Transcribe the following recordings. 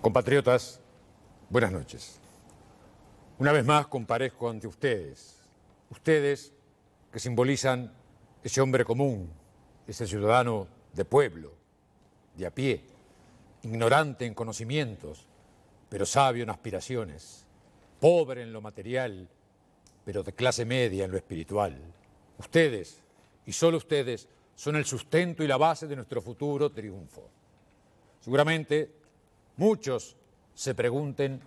Compatriotas, buenas noches. Una vez más comparezco ante ustedes. Ustedes que simbolizan ese hombre común, ese ciudadano de pueblo, de a pie, ignorante en conocimientos, pero sabio en aspiraciones, pobre en lo material, pero de clase media en lo espiritual. Ustedes, y solo ustedes, son el sustento y la base de nuestro futuro triunfo. Seguramente muchos se pregunten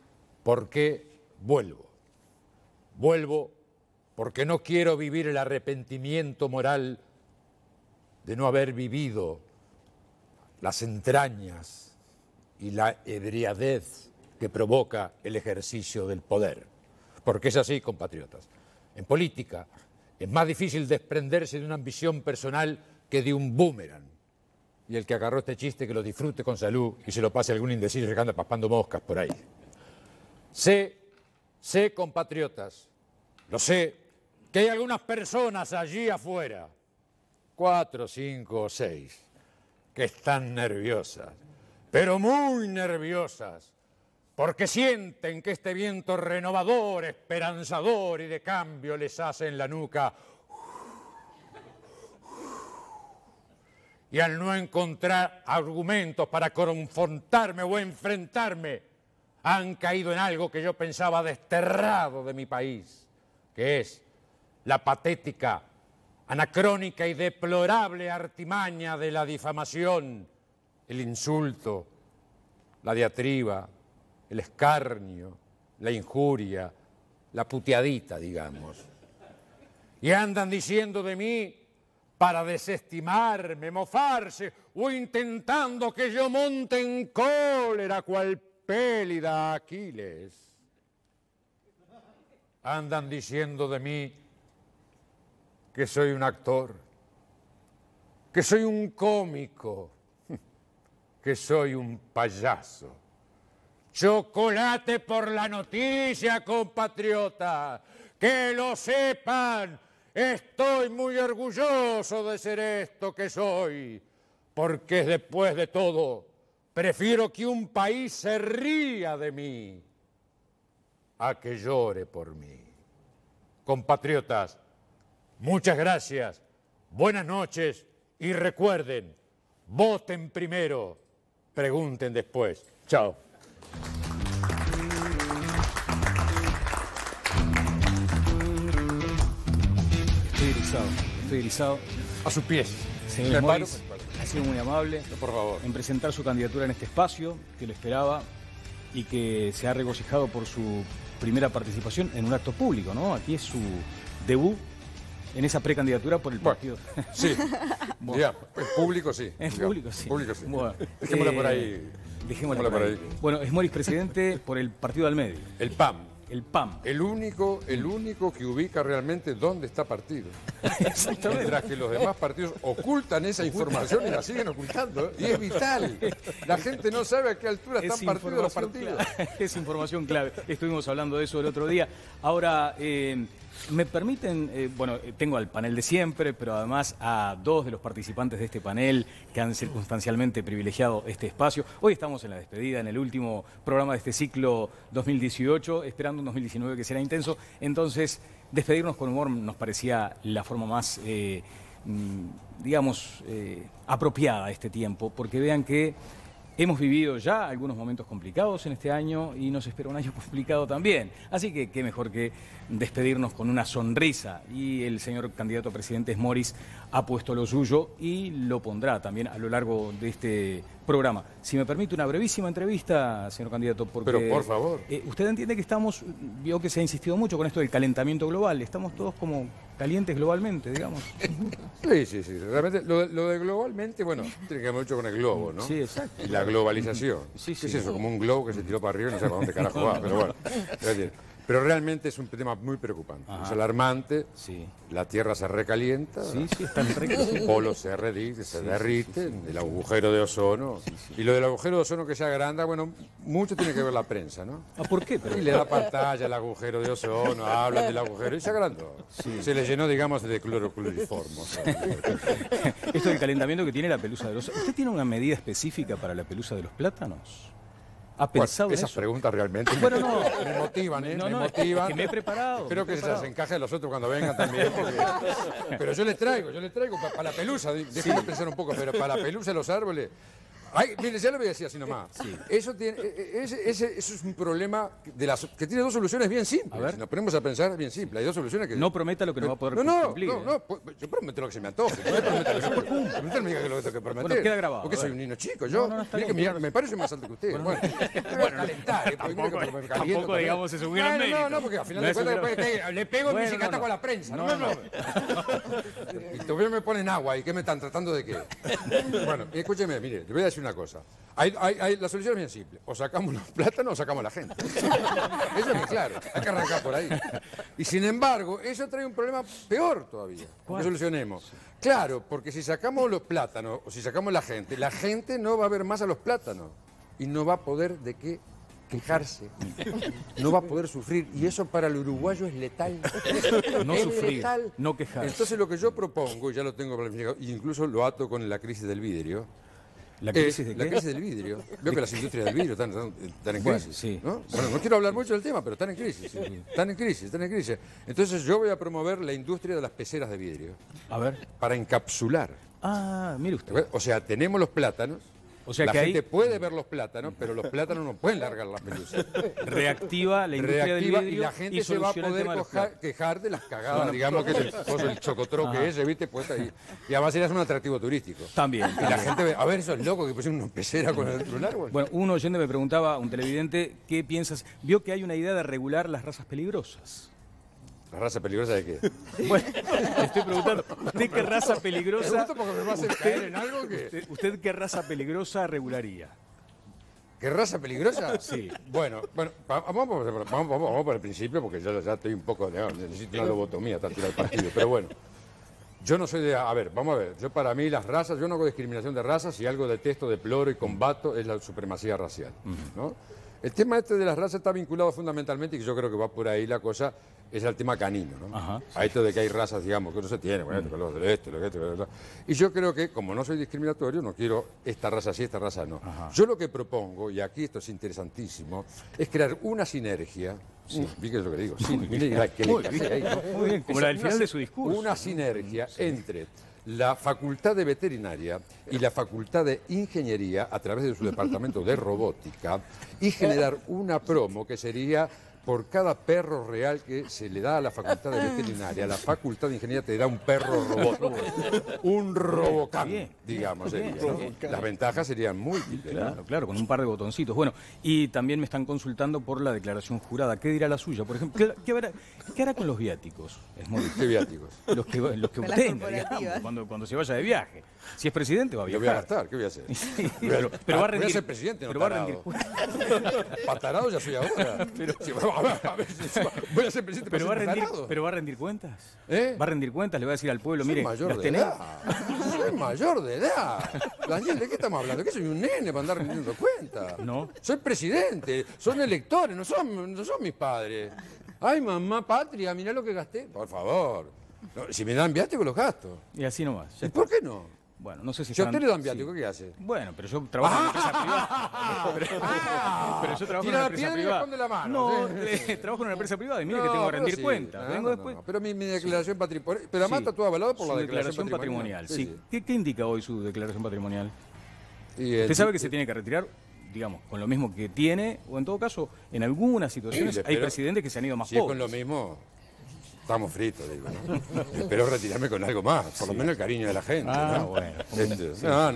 por qué vuelvo. Vuelvo porque no quiero vivir el arrepentimiento moral de no haber vivido las entrañas y la ebriadez que provoca el ejercicio del poder. Porque es así, compatriotas. En política es más difícil desprenderse de una ambición personal que de un boomerang. Y el que agarró este chiste que lo disfrute con salud y se lo pase a algún indeciso que anda paspando moscas por ahí. Sé, compatriotas, lo sé, que hay algunas personas allí afuera, 4, 5 o 6, que están nerviosas, pero muy nerviosas, porque sienten que este viento renovador, esperanzador y de cambio les hace en la nuca. Y al no encontrar argumentos para confrontarme o enfrentarme, han caído en algo que yo pensaba desterrado de mi país, que es la patética, anacrónica y deplorable artimaña de la difamación, el insulto, la diatriba, el escarnio, la injuria, la puteadita, digamos. Y andan diciendo de mí, para desestimarme, mofarse, o intentando que yo monte en cólera cual pélida Aquiles. Andan diciendo de mí que soy un actor, que soy un cómico, que soy un payaso. Chocolate por la noticia, compatriota, que lo sepan. Estoy muy orgulloso de ser esto que soy, porque después de todo, prefiero que un país se ría de mí a que llore por mí. Compatriotas, muchas gracias, buenas noches y recuerden, voten primero, pregunten después. Chao. Estoy erizado. A sus pies. Señor Morris, ha sido muy amable por favor en presentar su candidatura en este espacio, que lo esperaba y que se ha regocijado por su primera participación en un acto público, ¿no? Aquí es su debut en esa precandidatura por el partido. Sí, bueno. Digamos, en público sí. En público sí. Público sí. Bueno, dejémosla por ahí. Dejémosla por ahí. Bueno, es Morris presidente por el partido al medio. El PAM. El PAM. El único que ubica realmente dónde está partido. Exactamente. Mientras que los demás partidos ocultan esa información y la siguen ocultando. Y es vital. La gente no sabe a qué altura están partidos los partidos. Es información clave. Estuvimos hablando de eso el otro día. Ahora, me permiten, bueno, tengo al panel de siempre, pero además a dos de los participantes de este panel que han circunstancialmente privilegiado este espacio. Hoy estamos en la despedida, en el último programa de este ciclo 2018, esperando un 2019 que será intenso. Entonces, despedirnos con humor nos parecía la forma más, digamos, apropiada a este tiempo, porque vean que hemos vivido ya algunos momentos complicados en este año y nos espera un año complicado también. Así que qué mejor que despedirnos con una sonrisa. Y el señor candidato a presidente Morris ha puesto lo suyo y lo pondrá también a lo largo de este programa. Si me permite una brevísima entrevista, señor candidato, porque... Pero por favor. Usted entiende que estamos, vio que se ha insistido mucho con esto del calentamiento global. Estamos todos como calientes globalmente, digamos. Sí. Realmente, lo de globalmente, bueno, tiene que ver mucho con el globo, ¿no? Sí, exacto. Y la globalización. Sí. ¿Qué es eso? Como un globo que se tiró para arriba y no sé para dónde carajo va, pero bueno. Pero realmente es un tema muy preocupante. Ajá. Es alarmante. Sí. La Tierra se recalienta. Sí, están los polos se derriten, el agujero de ozono. Y lo del agujero de ozono que se agranda, bueno, mucho tiene que ver la prensa, ¿no? ¿Por qué? Y le da pantalla al agujero de ozono, hablan del agujero y se agrandó. Sí. Se le llenó, digamos, de clorofluoriformo. Esto del calentamiento que tiene la pelusa de los... ¿Usted tiene una medida específica para la pelusa de los plátanos? ¿Ha pensado en esas eso? preguntas realmente Bueno, no. me motivan, ¿eh? No, me no, motivan. que me he preparado. Espero que se las encaje a los otros cuando vengan también. Pero yo les traigo para la pelusa. Déjenme pensar un poco, pero para la pelusa de los árboles. Ay, mire, ya lo voy a decir así nomás. Sí. Eso es un problema que tiene dos soluciones bien simples. A ver. Si nos ponemos a pensar, es bien simple. Hay dos soluciones que... No prometa lo que no va a poder cumplir. No, yo prometo lo que se me antoje. No prometo lo que se me antoje. No me diga que lo que tengo que prometer. Bueno, queda grabado. Porque soy un niño chico. Yo, mire que me parece más alto que usted. Bueno, voy a calentar. Tampoco, digamos, es un gran mérito. No, porque al final de cuentas le pego en bicicleta con la prensa. No. Y todavía me ponen agua. ¿Y qué me están tratando de qué? Bueno, escúcheme, mire, le voy a decir una cosa. La solución es bien simple. O sacamos los plátanos o sacamos la gente. Eso es claro. Hay que arrancar por ahí. Y sin embargo, eso trae un problema peor todavía. ¿Qué solucionemos? Claro, porque si sacamos los plátanos o si sacamos la gente no va a ver más a los plátanos. Y no va a poder de qué quejarse. No va a poder sufrir. Y eso para el uruguayo es letal. No es sufrir, letal. no quejarse. Entonces lo que yo propongo, y ya lo tengo planificado, e incluso lo ato con la crisis del vidrio. ¿La crisis de qué? La crisis del vidrio. Veo que las industrias del vidrio están en Bueno, crisis. sí. ¿No? Bueno, no quiero hablar mucho del tema, pero están en crisis. Están en crisis. Entonces yo voy a promover la industria de las peceras de vidrio. A ver. Para encapsular. Ah, mire usted. O sea, tenemos los plátanos. O sea la que gente ahí puede ver los plátanos, pero los plátanos no pueden largar las pelusas. reactiva la industria del vidrio y la gente se va a poder quejar de las cagadas, digamos, que es el chocotroque ese, ¿viste? Pues ahí. Y además sería un atractivo turístico. También. Y la gente ve, a ver, esos locos que pusieron una pecera con el dentro del árbol. Bueno, un oyente me preguntaba, un televidente, ¿qué piensas? Vio que hay una idea de regular las razas peligrosas. ¿La raza peligrosa de qué? Bueno, le estoy preguntando, ¿usted qué raza peligrosa? Me gusta porque me va a hacer caer en algo que... ¿Usted qué raza peligrosa regularía? ¿Qué raza peligrosa? Sí. Bueno, vamos por el principio porque yo ya estoy un poco... necesito una lobotomía para tirar el partido, pero bueno. Yo no soy de... A ver, vamos a ver. Yo para mí las razas, yo no hago discriminación de razas. Si algo detesto, deploro y combato es la supremacía racial, ¿no? El tema este de las razas está vinculado fundamentalmente, y yo creo que va por ahí la cosa, es el tema canino, ¿no? Ajá. A esto de que hay razas, digamos, que no se tiene, bueno, con los de esto, lo que esto, lo que esto. Y yo creo que, como no soy discriminatorio, no quiero esta raza sí, esta raza no. Ajá. Yo lo que propongo, y aquí esto es interesantísimo, es crear una sinergia. Sí. ¿Viste lo que digo? Sí, mire, que le café ahí, ¿no? Muy bien, como la del final de su discurso. Una sinergia entre la Facultad de Veterinaria y la Facultad de Ingeniería a través de su departamento de robótica y generar una promo que sería por cada perro real que se le da a la Facultad de Veterinaria, la Facultad de Ingeniería te da un perro robot, un Robocam, digamos, sería, ¿no? Las ventajas serían múltiples. Claro, claro, con un par de botoncitos. Bueno, y también me están consultando por la declaración jurada. ¿Qué dirá la suya? Por ejemplo, ¿qué hará con los viáticos? ¿Qué viáticos? Los que obtenga, digamos, cuando se vaya de viaje. Si es presidente va a Yo viajar. voy a gastar, ¿qué voy a hacer? Sí, pero va a rendir. Voy a ser presidente, no pero va a rendir. Patarado ya soy ahora. A ver, voy a ser presidente, pero va a rendir cuentas. ¿Eh? Va a rendir cuentas, le va a decir al pueblo, mire, mayor de edad. Soy mayor de edad. Daniel, ¿de qué estamos hablando? ¿Que soy un nene para andar rendiendo cuentas? No. Soy presidente, son electores, no son mis padres. Ay, mamá patria, mirá lo que gasté. Por favor. No, si me dan viático, los gasto. Y así nomás. ¿Y por qué no? Bueno, no sé si... Si a usted le dan viático, ¿qué hace? Bueno, pero yo trabajo en una empresa privada. Pero yo trabajo en una empresa privada. Esconde la mano. No, trabajo en una empresa privada y mire que tengo que rendir cuentas. Vengo después. Pero mi declaración patrimonial... Pero además está todo avalado por la declaración patrimonial. Sí. ¿Qué indica hoy su declaración patrimonial? Y ¿Usted sabe que se tiene que retirar, digamos, con lo mismo que tiene? O en todo caso, en algunas situaciones hay presidentes que se han ido más pobres. Si es con lo mismo... Estamos fritos, digo, ¿no? Espero retirarme con algo más, por lo menos el cariño de la gente, ¿no? Bueno.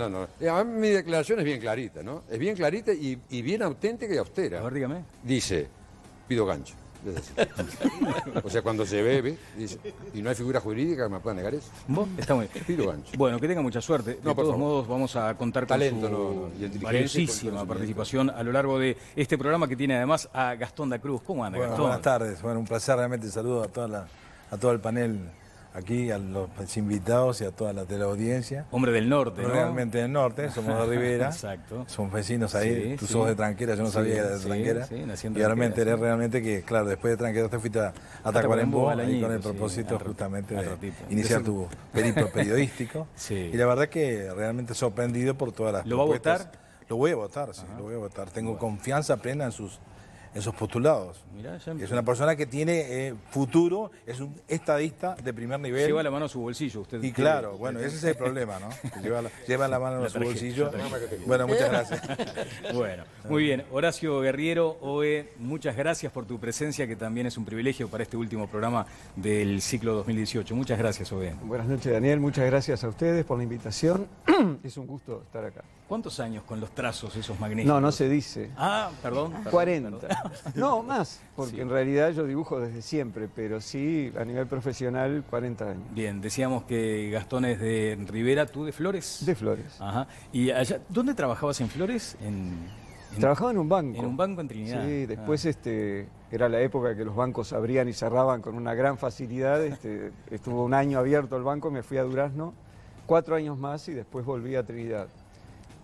No. A mí mi declaración es bien clarita, ¿no? Es bien clarita y bien auténtica y austera. A ver, dígame. Dice, pido gancho. O sea, cuando se bebe, dice, y no hay figura jurídica que me pueda negar eso. ¿Vos? Está muy bien. Pido gancho. Bueno, que tenga mucha suerte. De todos modos, vamos a contar con talento, su valiosísima participación a lo largo de este programa que tiene además a Gastón da Cruz. ¿Cómo anda, Gastón? Buenas tardes. Bueno, un placer realmente. Saludo a todo el panel aquí, a los invitados y a toda la teleaudiencia. Hombre del norte, ¿no? Realmente del norte, somos de Rivera. Exacto. Son vecinos ahí. Tú sos de Tranquera, yo no sabía que eras de Tranquera. Sí, nací en y ahora me enteré realmente que, claro, después de Tranquera te fuiste a Tacuarembó ahí con el propósito justamente de iniciar tu periplo periodístico. Sí. Y la verdad que realmente sorprendido por todas las ¿Lo va a propuestas. votar? Lo voy a votar, sí, lo voy a votar. Tengo confianza plena en sus postulados. Mirá, ya Es una persona que tiene futuro, es un estadista de primer nivel. lleva la mano a su bolsillo. Usted Y claro, bueno, ese es el problema, ¿no? Que lleva la mano en su bolsillo. Bueno, muchas gracias. Bueno, muy bien. Horacio Guerriero, OE, muchas gracias por tu presencia, que también es un privilegio para este último programa del ciclo 2018. Muchas gracias, OE. Buenas noches, Daniel. Muchas gracias a ustedes por la invitación. Es un gusto estar acá. ¿Cuántos años con los trazos esos magníficos? No, no se dice. Ah, perdón. 40. No, más, porque Sí. en realidad yo dibujo desde siempre, pero sí, a nivel profesional, 40 años. Bien, decíamos que Gastón es de Rivera, ¿tú de Flores? De Flores. Ajá. ¿Y allá, dónde trabajabas en Flores? Trabajaba en un banco. En un banco en Trinidad. Sí, después era la época que los bancos abrían y cerraban con una gran facilidad. Estuvo un año abierto el banco, me fui a Durazno, 4 años más y después volví a Trinidad.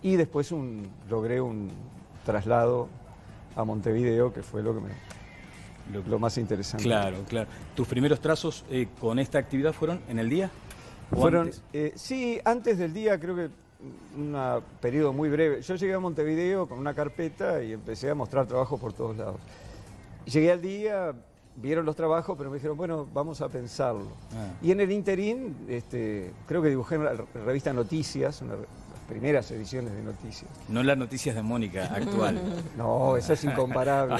Y después logré un traslado a Montevideo, que fue lo más interesante. Claro, claro. ¿Tus primeros trazos con esta actividad fueron en el día? ¿O Fueron, antes? sí, antes del día, creo que un periodo muy breve. Yo llegué a Montevideo con una carpeta y empecé a mostrar trabajo por todos lados. Llegué al día, vieron los trabajos, pero me dijeron, bueno, vamos a pensarlo. Y en el interín, creo que dibujé en la revista Noticias, las primeras ediciones de Noticias. No las noticias de Mónica actual. No, eso es incomparable.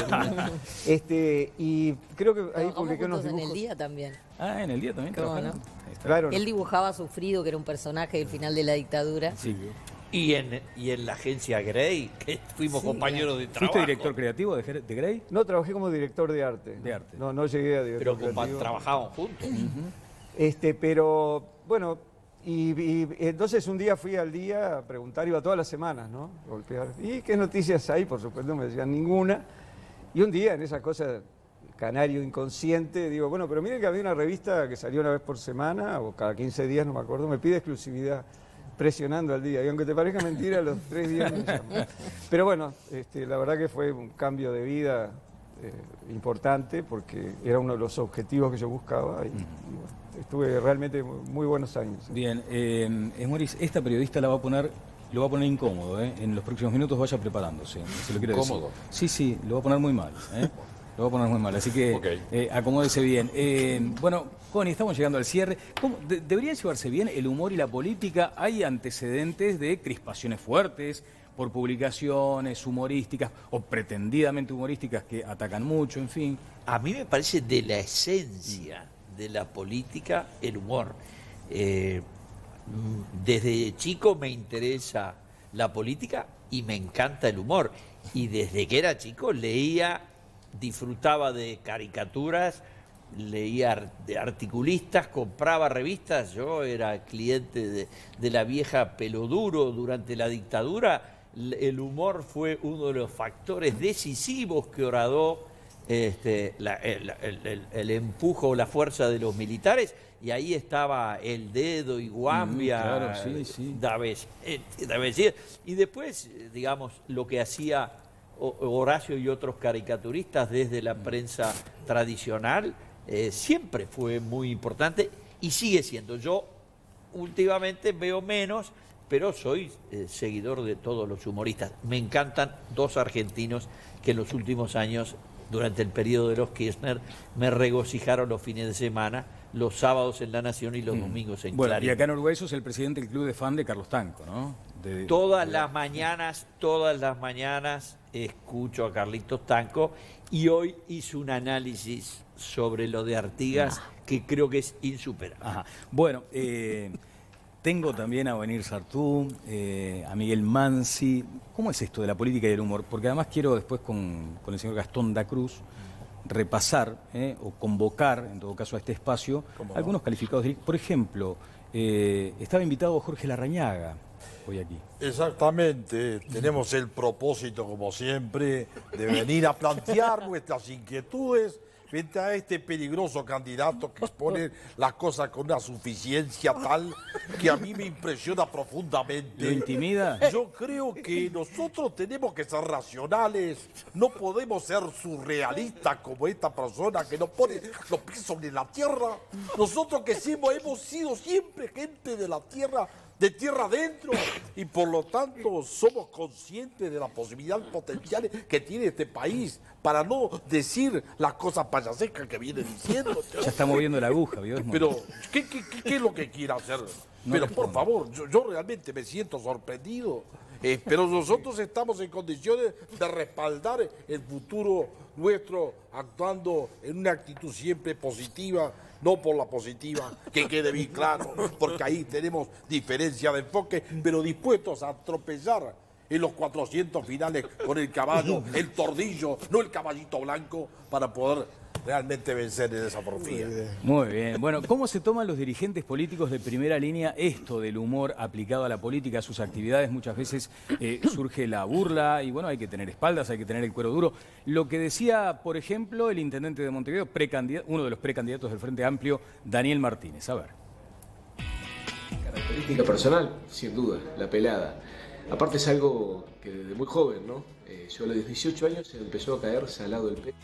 Y creo que ahí Trabajamos publiqué unos juntos en dibujos. el día también. Ah, en el día también ¿Cómo trabajaron. no? Ahí está. Claro, Él dibujaba a Sufrido, que era un personaje del final de la dictadura. Sí. Y en la agencia Grey, que fuimos Sí, compañeros de trabajo. ¿Fuiste director creativo de Grey? No, trabajé como director de arte. De arte. No llegué a director Pero creativo. trabajábamos juntos. Pero, bueno, y entonces un día fui al día a preguntar, iba todas las semanas, ¿no? Golpear. ¿Y qué noticias hay? Por supuesto me decían ninguna. Y un día en esa cosa, canario inconsciente, digo, bueno, pero miren que había una revista que salía una vez por semana, o cada 15 días, no me acuerdo, me pide exclusividad, presionando al día. Y aunque te parezca mentira, a los 3 días me llaman. Pero bueno, la verdad que fue un cambio de vida importante, porque era uno de los objetivos que yo buscaba. Y bueno, estuve realmente muy buenos años. Bien, Esmoris, esta periodista lo va a poner incómodo, ¿eh? En los próximos minutos vaya preparándose. Se lo quiero decir. ¿Incómodo? Sí, lo va a poner muy mal. Lo va a poner muy mal, así que Ok. acomódese bien. Bueno, Connie, estamos llegando al cierre. ¿Deberían llevarse bien el humor y la política? ¿Hay antecedentes de crispaciones fuertes por publicaciones humorísticas o pretendidamente humorísticas que atacan mucho, en fin? A mí me parece de la esencia de la política el humor. Desde chico me interesa la política y me encanta el humor. Y desde que era chico disfrutaba de caricaturas, leía de articulistas, compraba revistas. Yo era cliente de la vieja Peloduro durante la dictadura. El humor fue uno de los factores decisivos que horadó el empujo o la fuerza de los militares, y ahí estaba El Dedo y Guambia, claro, sí. Davesier. Y después, digamos, lo que hacía Horacio y otros caricaturistas desde la prensa tradicional, siempre fue muy importante y sigue siendo. Yo últimamente veo menos, pero soy seguidor de todos los humoristas. Me encantan 2 argentinos que en los últimos años, durante el periodo de los Kirchner, me regocijaron los fines de semana, los sábados en La Nación y los domingos en Bueno, Clarín. y acá en Uruguay sos el presidente del club de fan de Carlos Tanco, ¿no? Todas las mañanas escucho a Carlitos Tanco, y hoy hizo un análisis sobre lo de Artigas que creo que es insuperable. Ajá. Bueno, tengo también a Benir Sartú, a Miguel Mansi. ¿Cómo es esto de la política y el humor? Porque además quiero después con el señor Gastón da Cruz repasar o convocar, en todo caso, a este espacio, algunos calificados. Por ejemplo, estaba invitado Jorge Larrañaga hoy aquí. Exactamente, tenemos el propósito, como siempre, de venir a plantear nuestras inquietudes frente a este peligroso candidato que expone las cosas con una suficiencia tal que a mí me impresiona profundamente. ¿Lo intimida? Yo creo que nosotros tenemos que ser racionales, no podemos ser surrealistas como esta persona que nos pone los pies sobre la tierra. Nosotros que hemos sido siempre gente de la tierra, de tierra adentro, y por lo tanto somos conscientes de las posibilidades potenciales que tiene este país, para no decir las cosas payasescas que viene diciendo. Ya está moviendo la aguja, ¿vio? Pero, ¿qué es lo que quiere hacer? Pero por favor, yo realmente me siento sorprendido. Pero nosotros estamos en condiciones de respaldar el futuro nuestro, actuando en una actitud siempre positiva, no por la positiva, que quede bien claro, porque ahí tenemos diferencia de enfoque, pero dispuestos a tropezar en los 400 finales con el caballo, el tordillo, no el caballito blanco, para poder realmente vencer en esa porfía. Muy bien. Bueno, ¿cómo se toman los dirigentes políticos de primera línea esto del humor aplicado a la política, a sus actividades? Muchas veces surge la burla y bueno, hay que tener espaldas, hay que tener el cuero duro. Lo que decía, por ejemplo, el intendente de Montevideo, uno de los precandidatos del Frente Amplio, Daniel Martínez. A ver. Característica personal, sin duda, la pelada. Aparte es algo que desde muy joven, ¿no? Yo a los 18 años se empezó a caer salado el pelo.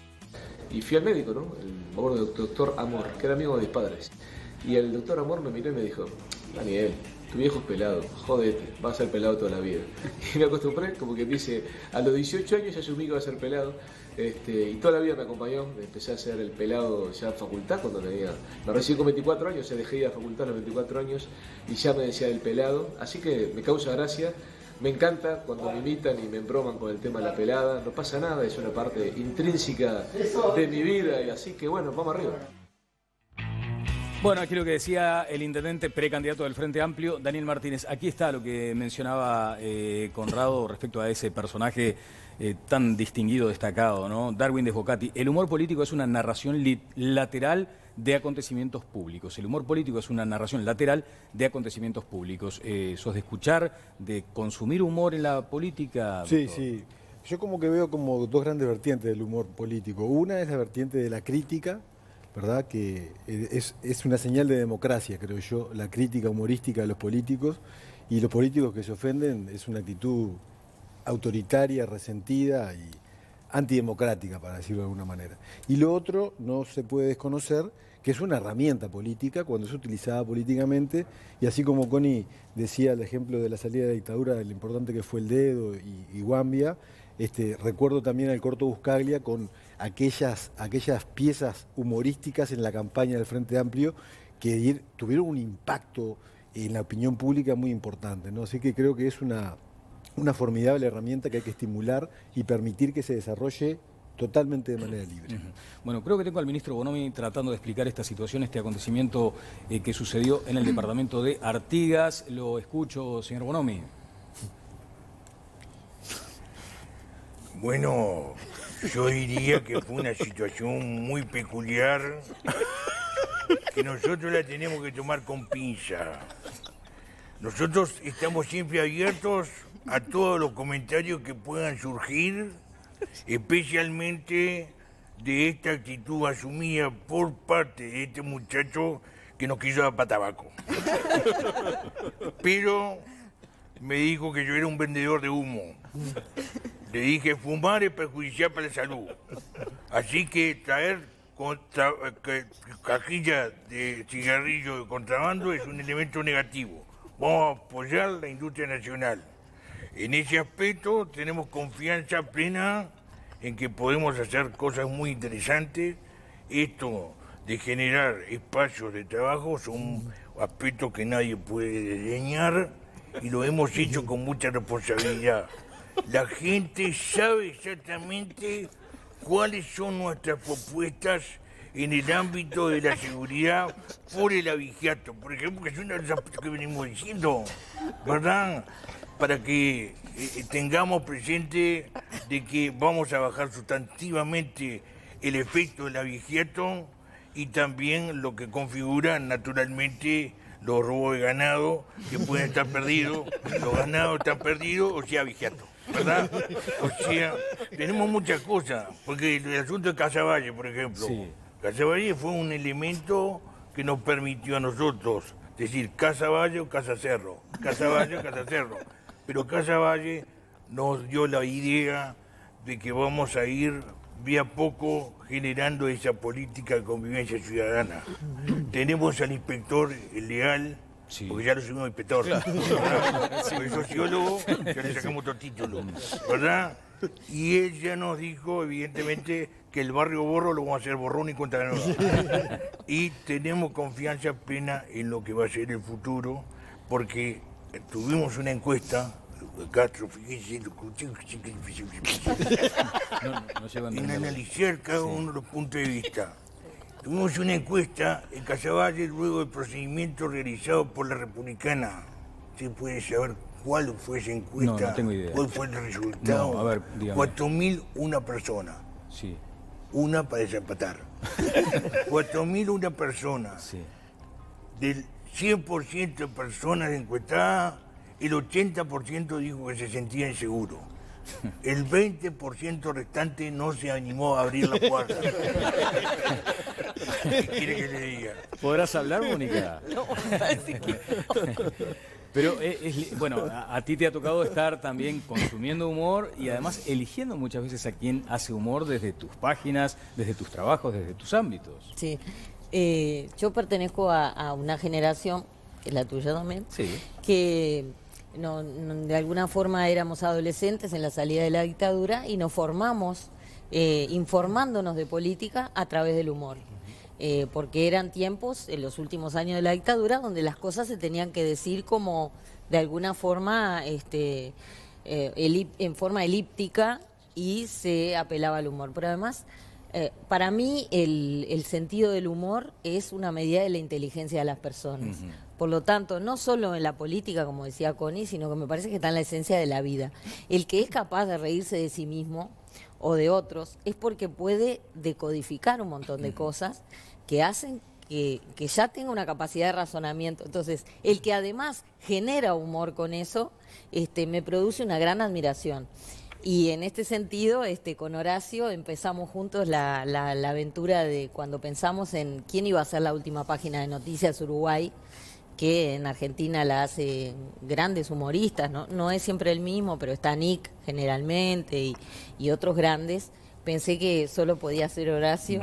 Y fui al médico, ¿no? El amor del doctor Amor, que era amigo de mis padres. Y el doctor Amor me miró y me dijo, Daniel, tu viejo es pelado, jodete, vas a ser pelado toda la vida. Y me acostumbré, como que dice, a los 18 años asumí que iba a ser pelado. Y toda la vida me acompañó, empecé a ser el pelado ya en facultad, cuando me recibí con 24 años, ya dejé ir a facultad a los 24 años, y ya me decía el pelado, así que me causa gracia. Me encanta cuando me imitan y me embroman con el tema de la pelada, no pasa nada, es una parte intrínseca de mi vida, y así que bueno, vamos arriba. Bueno, aquí lo que decía el intendente precandidato del Frente Amplio, Daniel Martínez. Aquí está lo que mencionaba Conrado respecto a ese personaje tan distinguido, destacado, ¿no? Darwin Desbocati. El humor político es una narración lateral de acontecimientos públicos. El humor político es una narración lateral de acontecimientos públicos. ¿Sos de escuchar, de consumir humor en la política? Sí, doctor? sí. Yo como que veo como dos grandes vertientes del humor político. Una es la vertiente de la crítica, ¿verdad? Que es una señal de democracia, creo yo, la crítica humorística de los políticos, y los políticos que se ofenden es una actitud autoritaria, resentida y antidemocrática, para decirlo de alguna manera. Y lo otro no se puede desconocer, que es una herramienta política cuando es utilizada políticamente, y así como Connie decía el ejemplo de la salida de la dictadura, de lo importante que fue el dedo y Guambia, recuerdo también al corto Buscaglia con aquellas piezas humorísticas en la campaña del Frente Amplio que tuvieron un impacto en la opinión pública muy importante, ¿no? Así que creo que es una formidable herramienta que hay que estimular y permitir que se desarrolle totalmente de manera libre. Bueno, creo que tengo al ministro Bonomi tratando de explicar esta situación, este acontecimiento que sucedió en el departamento de Artigas. Lo escucho, señor Bonomi. Bueno, yo diría que fue una situación muy peculiar que nosotros la tenemos que tomar con pinza. Nosotros estamos siempre abiertos a todos los comentarios que puedan surgir, especialmente de esta actitud asumida por parte de este muchacho que nos quiso dar para tabaco. Pero me dijo que yo era un vendedor de humo. Le dije, fumar es perjudicial para la salud. Así que traer cajillas de cigarrillo de contrabando es un elemento negativo. Vamos a apoyar la industria nacional. En ese aspecto tenemos confianza plena en que podemos hacer cosas muy interesantes. Esto de generar espacios de trabajo son aspectos que nadie puede desdeñar y lo hemos hecho con mucha responsabilidad. La gente sabe exactamente cuáles son nuestras propuestas en el ámbito de la seguridad por el abigeato, por ejemplo, que es una de las aspectos que venimos diciendo, ¿verdad? Para que tengamos presente de que vamos a bajar sustantivamente el efecto del abigeato y también lo que configura naturalmente los robos de ganado que pueden estar perdidos, los ganados están perdidos, o sea, abigeato, ¿verdad? O sea, tenemos muchas cosas, porque el asunto de Casaballe, por ejemplo, sí. Casaballe fue un elemento que nos permitió a nosotros decir Casaballe o Casacerro, Casaballe o Casacerro, pero Casaballe nos dio la idea de que vamos a ir de a poco generando esa política de convivencia ciudadana. Tenemos al inspector leal Sí. Porque ya lo subimos a inspector. Soy sociólogo, ya le sacamos otro título, ¿verdad? Y él ya nos dijo, evidentemente, que el barrio Borro lo vamos a hacer borrón y cuenta nueva. Y tenemos confianza plena en lo que va a ser el futuro, porque tuvimos una encuesta, Castro, fíjese, en analizar cada uno de los puntos de vista. Tuvimos una encuesta en Casaballe luego del procedimiento realizado por la Republicana. ¿Usted puede saber cuál fue esa encuesta? No, no tengo idea. ¿Cuál fue el resultado? No, a ver, dígame. 4.001 personas. Sí. Una para desempatar. 4.001 personas. Sí. Del 100% de personas encuestadas, el 80% dijo que se sentía inseguro. El 20% restante no se animó a abrir la puerta. ¿Qué quiere que le diga? ¿Podrás hablar, Mónica? No, parece que no. Pero, bueno, a ti te ha tocado estar también consumiendo humor y además eligiendo muchas veces a quien hace humor desde tus páginas, desde tus trabajos, desde tus ámbitos. Sí. Yo pertenezco a una generación, que es la tuya también, Sí. que de alguna forma éramos adolescentes en la salida de la dictadura y nos formamos informándonos de política a través del humor. Porque eran tiempos, en los últimos años de la dictadura, donde las cosas se tenían que decir como de alguna forma, en forma elíptica, y se apelaba al humor. Pero además, para mí el sentido del humor es una medida de la inteligencia de las personas. Por lo tanto, no solo en la política, como decía Connie, sino que me parece que está en la esencia de la vida. El que es capaz de reírse de sí mismo o de otros es porque puede decodificar un montón de cosas que hacen que ya tenga una capacidad de razonamiento. Entonces, el que además genera humor con eso, me produce una gran admiración. Y en este sentido, con Horacio empezamos juntos la aventura de cuando pensamos en quién iba a ser la última página de Noticias Uruguay, que en Argentina la hace grandes humoristas, no es siempre el mismo, pero está Nick generalmente y otros grandes. Pensé que solo podía ser Horacio,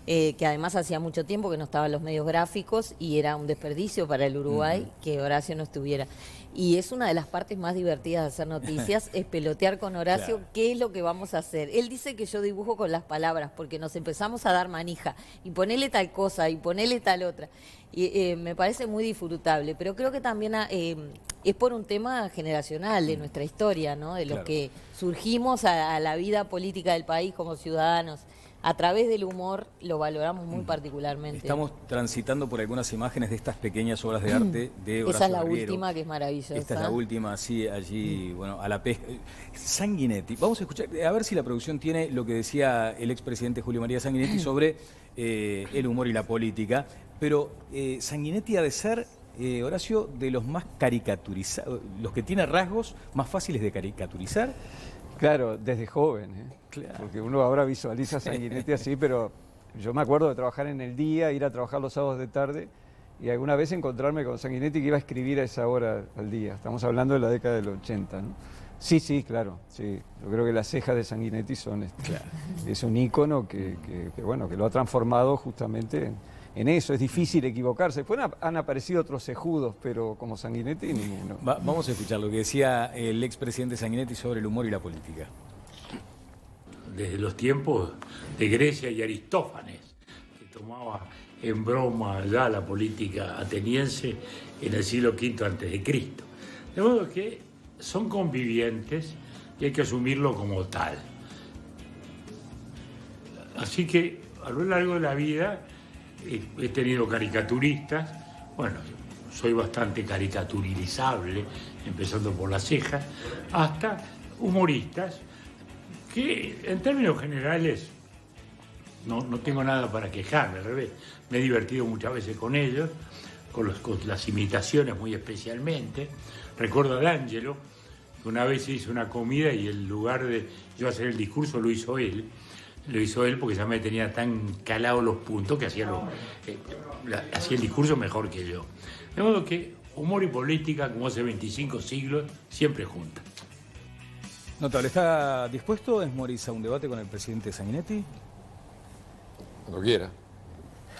que además hacía mucho tiempo que no estaba en los medios gráficos y era un desperdicio para el Uruguay que Horacio no estuviera. Y es una de las partes más divertidas de hacer noticias, es pelotear con Horacio, claro. ¿Qué es lo que vamos a hacer? Él dice que yo dibujo con las palabras, porque nos empezamos a dar manija, y ponele tal cosa, y ponele tal otra. Y me parece muy disfrutable, pero creo que también es por un tema generacional de nuestra historia, ¿no? De los que surgimos a la vida política del país como ciudadanos. A través del humor lo valoramos muy particularmente. Estamos transitando por algunas imágenes de estas pequeñas obras de arte de Horacio Esa es la Barriero. última, que es maravillosa. Esta es la última, sí, allí, bueno, a la pesca. Sanguinetti, vamos a escuchar, a ver si la producción tiene lo que decía el expresidente Julio María Sanguinetti sobre el humor y la política, pero Sanguinetti ha de ser, Horacio, de los más caricaturizados, los que tiene rasgos más fáciles de caricaturizar. Claro, desde joven, claro. Porque uno ahora visualiza a Sanguinetti así, pero yo me acuerdo de trabajar en el día, ir a trabajar los sábados de tarde y alguna vez encontrarme con Sanguinetti que iba a escribir a esa hora al día. Estamos hablando de la década del 80, ¿no? Sí, claro, sí. Yo creo que las cejas de Sanguinetti son es un ícono que lo ha transformado justamente en eso. Es difícil equivocarse. Después han aparecido otros cejudos, pero como Sanguinetti ninguno. Vamos a escuchar lo que decía el expresidente Sanguinetti sobre el humor y la política. Desde los tiempos de Grecia y Aristófanes, que tomaba en broma ya la política ateniense en el siglo V a.C. De modo que son convivientes y hay que asumirlo como tal. Así que a lo largo de la vida he tenido caricaturistas, bueno, soy bastante caricaturizable, empezando por las cejas, hasta humoristas que en términos generales no tengo nada para quejarme, al revés, me he divertido muchas veces con ellos, con las imitaciones muy especialmente. Recuerdo a D'Angelo, que una vez hizo una comida y en lugar de yo hacer el discurso lo hizo él. Lo hizo él porque ya me tenía tan calados los puntos que hacía el discurso mejor que yo. De modo que humor y política, como hace 25 siglos, siempre juntas. Notable, ¿está dispuesto Esmorís a un debate con el presidente Sanguinetti? Cuando quiera.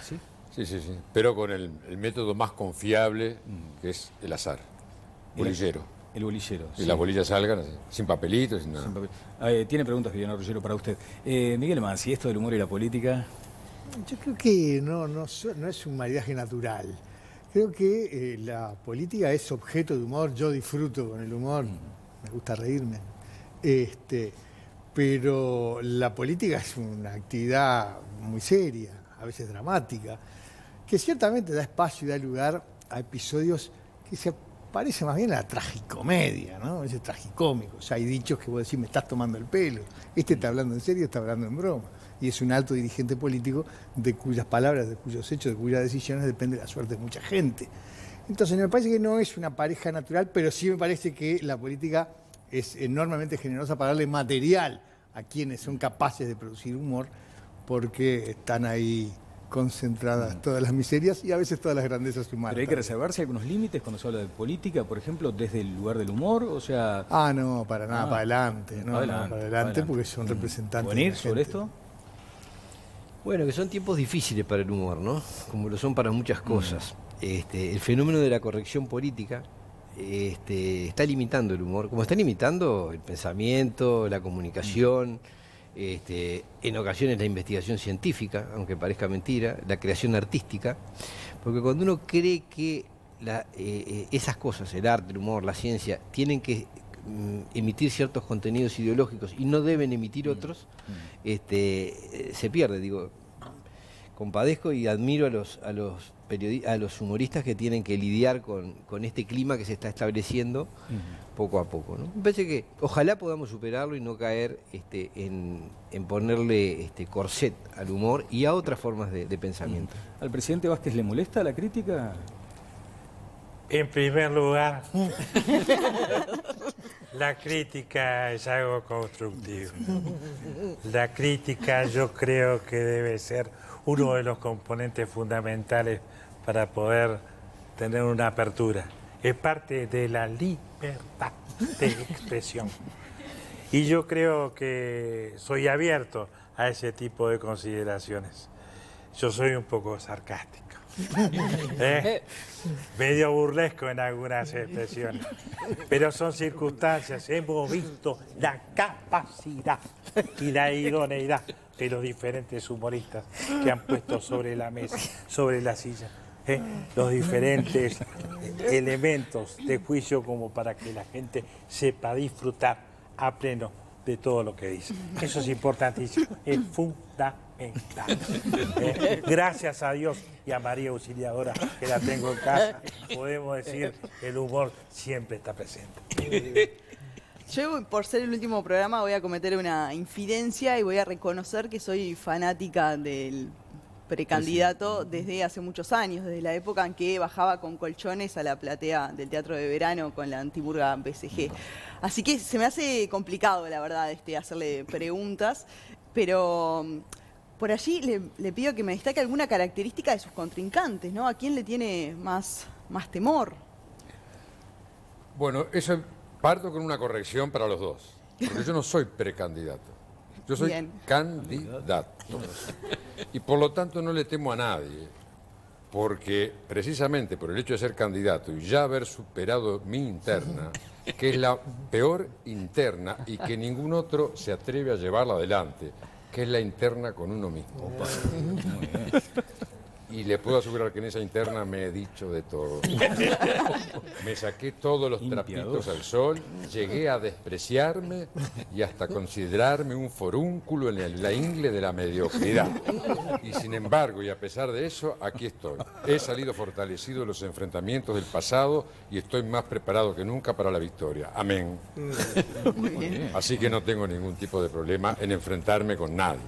¿Sí? Sí, sí, sí. Pero con el método más confiable, que es el azar. Bolillero. El bolillero. Y las bolillas salgan así, sin papelitos, sin nada. Sin papel. Tiene preguntas, Viviana Ruggiero, para usted. Miguel Mansi, esto del humor y la política. Yo creo que no es un maridaje natural. Creo que la política es objeto de humor. Yo disfruto con el humor, me gusta reírme. Pero la política es una actividad muy seria, a veces dramática, que ciertamente da espacio y da lugar a episodios que se parecen más bien a la tragicomedia, ¿no? Ese tragicómico. O sea, hay dichos que vos decís, me estás tomando el pelo. Este está hablando en serio, está hablando en broma. Y es un alto dirigente político de cuyas palabras, de cuyos hechos, de cuyas decisiones depende la suerte de mucha gente. Entonces me parece que no es una pareja natural, pero sí me parece que la política es enormemente generosa para darle material a quienes son capaces de producir humor, porque están ahí concentradas todas las miserias y a veces todas las grandezas humanas. Pero hay que reservarse algunos límites cuando se habla de política, por ejemplo, desde el lugar del humor, o sea... No, para nada, para adelante, para adelante, porque son representantes ¿Venir sobre esto? Bueno, que son tiempos difíciles para el humor, ¿no? Como lo son para muchas cosas. El fenómeno de la corrección política está limitando el humor, como está limitando el pensamiento, la comunicación, en ocasiones la investigación científica, aunque parezca mentira, la creación artística, porque cuando uno cree que esas cosas, el arte, el humor, la ciencia, tienen que emitir ciertos contenidos ideológicos y no deben emitir otros, se pierde. Digo, compadezco y admiro a los humoristas que tienen que lidiar con este clima que se está estableciendo poco a poco, ¿no? Me parece que ojalá podamos superarlo y no caer en ponerle corset al humor y a otras formas de pensamiento. ¿Al presidente Vázquez le molesta la crítica? En primer lugar, la crítica es algo constructivo. La crítica yo creo que debe ser uno de los componentes fundamentales para poder tener una apertura. Es parte de la libertad de expresión. Y yo creo que soy abierto a ese tipo de consideraciones. Yo soy un poco sarcástico. Medio burlesco en algunas expresiones, pero son circunstancias. Hemos visto la capacidad y la idoneidad de los diferentes humoristas que han puesto sobre la mesa, sobre la silla, los diferentes elementos de juicio como para que la gente sepa disfrutar a pleno de todo lo que dice. Eso es importantísimo, es fundamental. Gracias a Dios y a María Auxiliadora, que la tengo en casa, podemos decir que el humor siempre está presente. Yo, por ser el último programa, voy a cometer una infidencia y voy a reconocer que soy fanática del precandidato desde hace muchos años, desde la época en que bajaba con colchones a la platea del Teatro de Verano con la antimurga BCG. Así que se me hace complicado, la verdad, hacerle preguntas, pero por allí le pido que me destaque alguna característica de sus contrincantes, ¿no? ¿A quién le tiene más temor? Bueno, eso parto con una corrección para los dos, porque yo no soy precandidato, yo soy candidato. Y por lo tanto no le temo a nadie, porque precisamente por el hecho de ser candidato y ya haber superado mi interna, que es la peor interna y que ningún otro se atreve a llevarla adelante, que es la interna con uno mismo. Y le puedo asegurar que en esa interna me he dicho de todo. Me saqué todos los trapitos al sol, llegué a despreciarme y hasta considerarme un forúnculo en la ingle de la mediocridad. Y sin embargo, y a pesar de eso, aquí estoy. He salido fortalecido de los enfrentamientos del pasado y estoy más preparado que nunca para la victoria. Amén. Muy bien. Así que no tengo ningún tipo de problema en enfrentarme con nadie.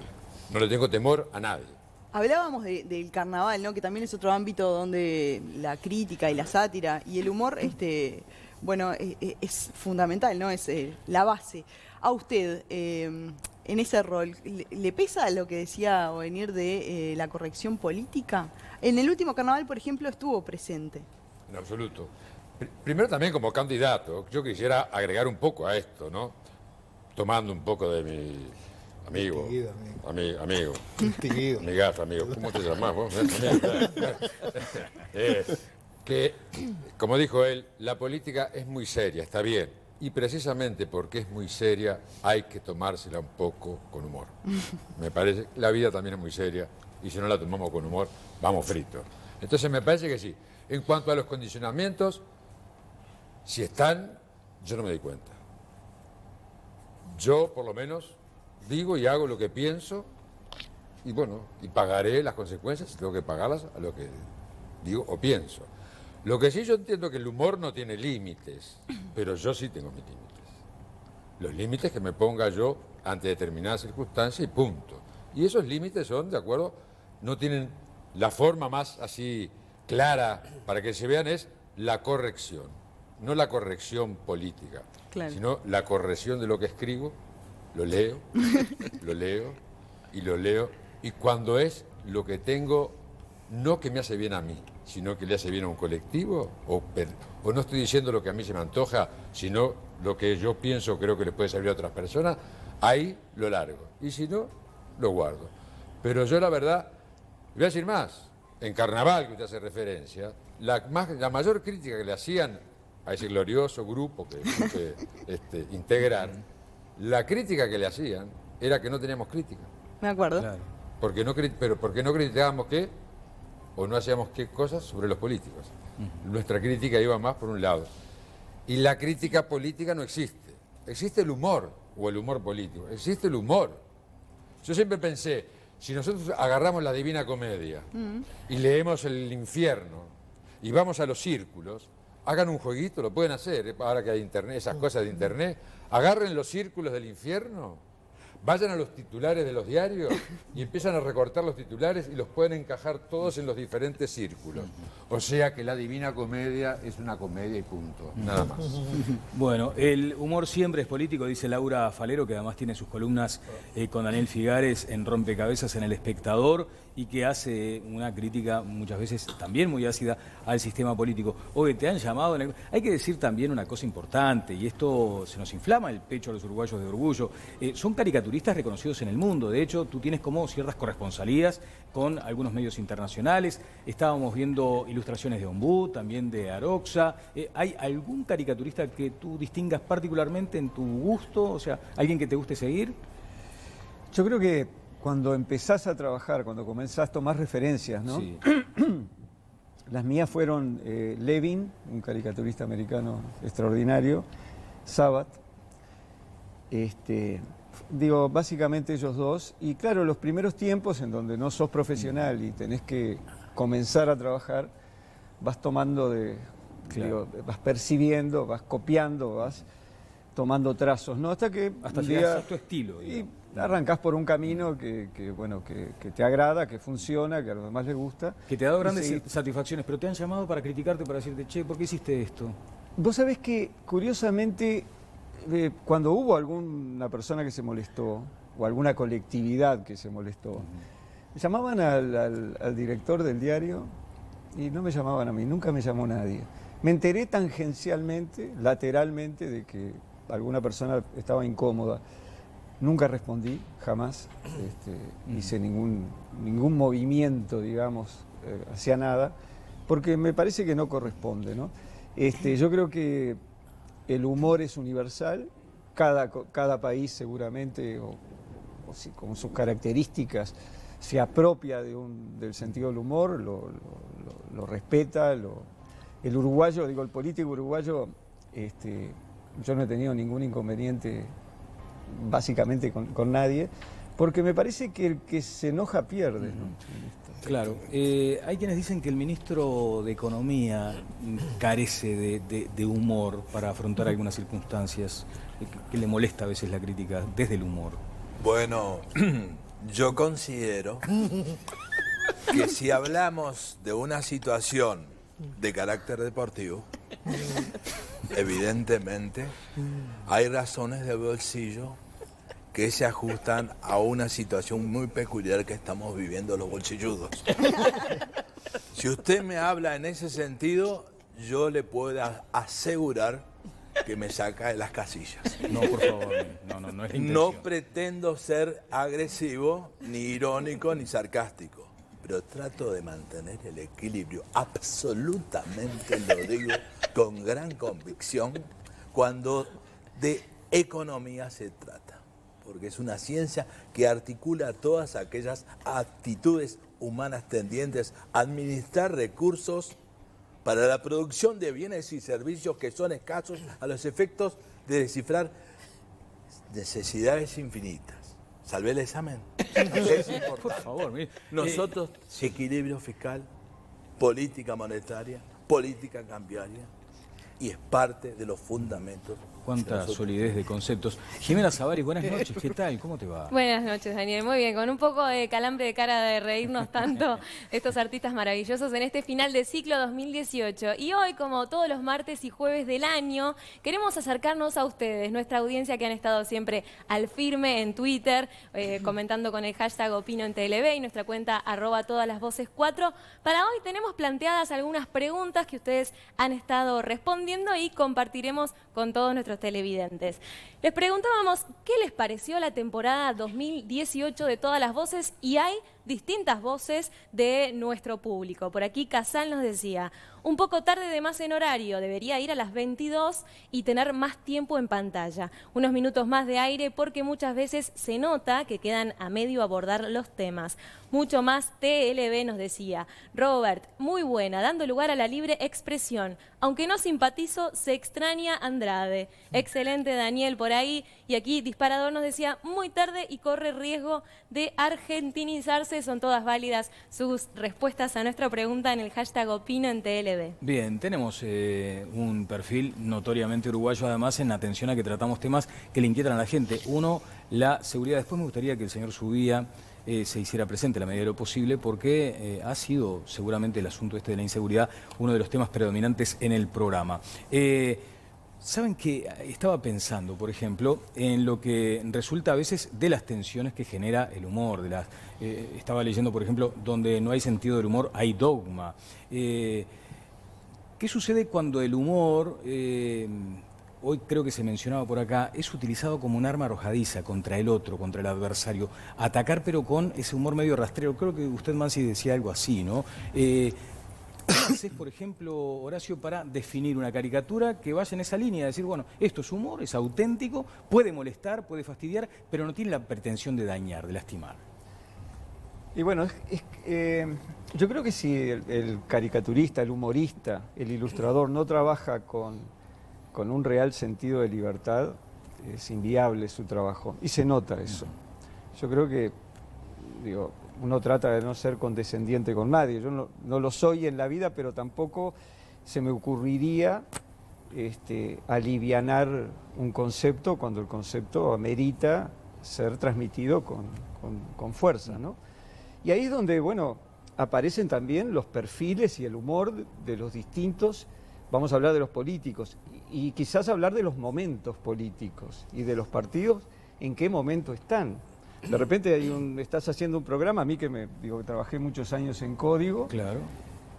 No le tengo temor a nadie. Hablábamos del carnaval, ¿no? Que también es otro ámbito donde la crítica y la sátira y el humor, bueno, es fundamental, ¿no? Es la base. A usted, en ese rol, ¿le pesa lo que decía Ovenir de la corrección política? En el último carnaval, por ejemplo, estuvo presente. En absoluto. Primero también como candidato, yo quisiera agregar un poco a esto, ¿no? Tomando un poco de mi amigo, Distinguido, amigo, Distinguido. amigazo, amigo, ¿cómo te llamás vos? Que, como dijo él, la política es muy seria, está bien, y precisamente porque es muy seria hay que tomársela un poco con humor. Me parece que la vida también es muy seria, y si no la tomamos con humor, vamos fritos. Entonces me parece que sí. En cuanto a los condicionamientos, si están, yo no me doy cuenta. Yo, por lo menos, digo y hago lo que pienso y bueno, y pagaré las consecuencias, tengo que pagarlas a lo que digo o pienso. Lo que sí yo entiendo que el humor no tiene límites, pero yo sí tengo mis límites. Los límites que me ponga yo ante determinadas circunstancias y punto. Y esos límites son, de acuerdo, no tienen la forma más así clara para que se vean, es la corrección. No la corrección política, Claro. sino la corrección de lo que escribo, lo leo, lo leo y lo leo. Y cuando es lo que tengo, no que me hace bien a mí, sino que le hace bien a un colectivo, o no estoy diciendo lo que a mí se me antoja, sino lo que yo pienso, creo que le puede servir a otras personas, ahí lo largo. Y si no, lo guardo. Pero yo la verdad, voy a decir más, en Carnaval, que usted hace referencia, la mayor crítica que le hacían a ese glorioso grupo que integrar, la crítica que le hacían era que no teníamos crítica. Me acuerdo. Claro. Pero porque no criticábamos qué, o no hacíamos qué cosas sobre los políticos. Nuestra crítica iba más por un lado. Y la crítica política no existe. Existe el humor, o el humor político. Existe el humor. Yo siempre pensé, si nosotros agarramos la Divina Comedia y leemos el infierno y vamos a los círculos, hagan un jueguito, lo pueden hacer, ahora que hay internet, esas cosas de internet, agarren los círculos del infierno, vayan a los titulares de los diarios y empiezan a recortar los titulares y los pueden encajar todos en los diferentes círculos. O sea que la Divina Comedia es una comedia y punto, nada más. Bueno, el humor siempre es político, dice Laura Falero, que además tiene sus columnas con Daniel Figares en Rompecabezas en El Espectador y que hace una crítica muchas veces también muy ácida al sistema político. Oye, te han llamado... Hay que decir también una cosa importante, y esto se nos inflama el pecho a los uruguayos de orgullo. Son caricaturistas reconocidos en el mundo. De hecho, tú tienes como ciertas corresponsalías con algunos medios internacionales. Estábamos viendo ilustraciones de Ombú, también de Aroxa. ¿Hay algún caricaturista que tú distingas particularmente en tu gusto? O sea, ¿alguien que te guste seguir? Yo creo que cuando empezás a trabajar, cuando comenzás, tomás referencias, ¿no? Sí. Las mías fueron Levin, un caricaturista americano extraordinario, Sabat, digo, básicamente ellos dos. Y claro, los primeros tiempos en donde no sos profesional y tenés que comenzar a trabajar, vas tomando Claro. vas percibiendo, vas copiando, vas tomando trazos, ¿no? Hasta que Hasta un llegar día- a tu estilo. y digamos. arrancás por un camino que te agrada, que funciona, que a los demás les gusta. Que te ha dado Y grandes seguís. satisfacciones, pero te han llamado para criticarte, para decirte, che, ¿por qué hiciste esto? Vos sabés que, curiosamente, cuando hubo alguna persona que se molestó, o alguna colectividad que se molestó, llamaban al director del diario y no me llamaban a mí, nunca me llamó nadie. Me enteré tangencialmente, lateralmente, de que alguna persona estaba incómoda. Nunca respondí, jamás. Hice ningún movimiento, digamos, hacia nada, porque me parece que no corresponde, ¿no? Yo creo que el humor es universal, cada país seguramente, con sus características, se apropia del sentido del humor, lo respeta, el uruguayo, digo, el político uruguayo, yo no he tenido ningún inconveniente básicamente con nadie, porque me parece que el que se enoja pierde, ¿no? Claro, hay quienes dicen que el ministro de Economía carece de humor para afrontar algunas circunstancias, que le molesta a veces la crítica desde el humor. Bueno, yo considero que si hablamos de una situación de carácter deportivo, evidentemente hay razones de bolsillo que se ajustan a una situación muy peculiar que estamos viviendo los bolsilludos. Si usted me habla en ese sentido, yo le puedo asegurar que me saca de las casillas. No, por favor, no es la intención. No pretendo ser agresivo, ni irónico, ni sarcástico, pero trato de mantener el equilibrio. Absolutamente lo digo con gran convicción cuando de economía se trata, porque es una ciencia que articula todas aquellas actitudes humanas tendientes a administrar recursos para la producción de bienes y servicios que son escasos a los efectos de descifrar necesidades infinitas. ¿Salvé el examen? Es importante. Por favor, mire. Nosotros, equilibrio fiscal, política monetaria, política cambiaria, y es parte de los fundamentos. Cuánta solidez de conceptos. Jimena Savari, buenas noches, ¿qué tal? ¿Cómo te va? Buenas noches, Daniel. Muy bien, con un poco de calambre de cara de reírnos tanto estos artistas maravillosos en este final de ciclo 2018. Y hoy, como todos los martes y jueves del año, queremos acercarnos a ustedes, nuestra audiencia que han estado siempre al firme en Twitter, comentando con el hashtag Opino en TLB y nuestra cuenta @todalasvoces4. Para hoy tenemos planteadas algunas preguntas que ustedes han estado respondiendo y compartiremos con todos nuestros televidentes. Les preguntábamos qué les pareció la temporada 2018 de Todas las Voces, y hay distintas voces de nuestro público. Por aquí Casal nos decía: un poco tarde de más en horario, debería ir a las 22 y tener más tiempo en pantalla. Unos minutos más de aire porque muchas veces se nota que quedan a medio abordar los temas. Mucho más TLB nos decía. Robert, muy buena, dando lugar a la libre expresión. Aunque no simpatizo, se extraña Andrade. Excelente Daniel por ahí. Y aquí Disparador nos decía, muy tarde y corre riesgo de argentinizarse. Son todas válidas sus respuestas a nuestra pregunta en el hashtag Opino en TLB. Bien, tenemos un perfil notoriamente uruguayo, además, en atención a que tratamos temas que le inquietan a la gente. Uno, la seguridad. Después me gustaría que el señor Subía se hiciera presente en la medida de lo posible, porque ha sido seguramente el asunto este de la inseguridad uno de los temas predominantes en el programa. ¿Saben qué? Estaba pensando, por ejemplo, en lo que resulta a veces de las tensiones que genera el humor. Estaba leyendo, por ejemplo, donde no hay sentido del humor, hay dogma. ¿Qué sucede cuando el humor, hoy creo que se mencionaba por acá, es utilizado como un arma arrojadiza contra el otro, contra el adversario? Atacar, pero con ese humor medio rastrero. Creo que usted, Mansi, decía algo así, ¿no? ¿Qué haces, por ejemplo, Horacio, para definir una caricatura que vaya en esa línea? Decir, bueno, esto es humor, es auténtico, puede molestar, puede fastidiar, pero no tiene la pretensión de dañar, de lastimar. Y bueno, yo creo que si el caricaturista, el humorista, el ilustrador no trabaja con un real sentido de libertad, es inviable su trabajo. Y se nota eso. Yo creo que, digo, uno trata de no ser condescendiente con nadie. Yo no lo soy en la vida, pero tampoco se me ocurriría alivianar un concepto cuando el concepto amerita ser transmitido con fuerza, ¿no? Y ahí es donde, bueno, aparecen también los perfiles y el humor de los distintos. Vamos a hablar de los políticos y quizás hablar de los momentos políticos y de los partidos, en qué momento están. De repente estás haciendo un programa, a mí que trabajé muchos años en Código, claro,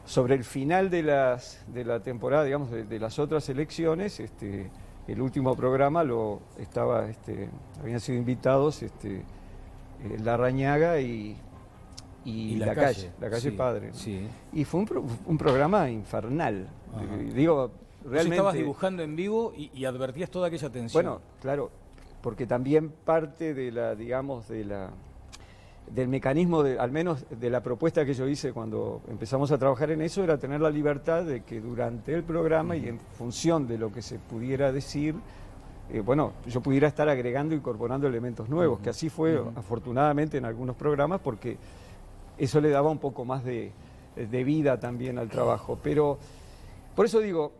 sobre el final de la temporada, digamos, de las otras elecciones. El último programa habían sido invitados Larrañaga y la calle sí, Padre, ¿no? Sí. Y fue un programa infernal. Digo, realmente. Estabas dibujando en vivo y advertías toda aquella tensión. Bueno, claro, porque también parte del mecanismo, al menos de la propuesta que yo hice cuando empezamos a trabajar en eso, era tener la libertad de que durante el programa y en función de lo que se pudiera decir, yo pudiera estar agregando e incorporando elementos nuevos, que así fue afortunadamente en algunos programas, porque eso le daba un poco más de vida también al trabajo. Pero por eso digo,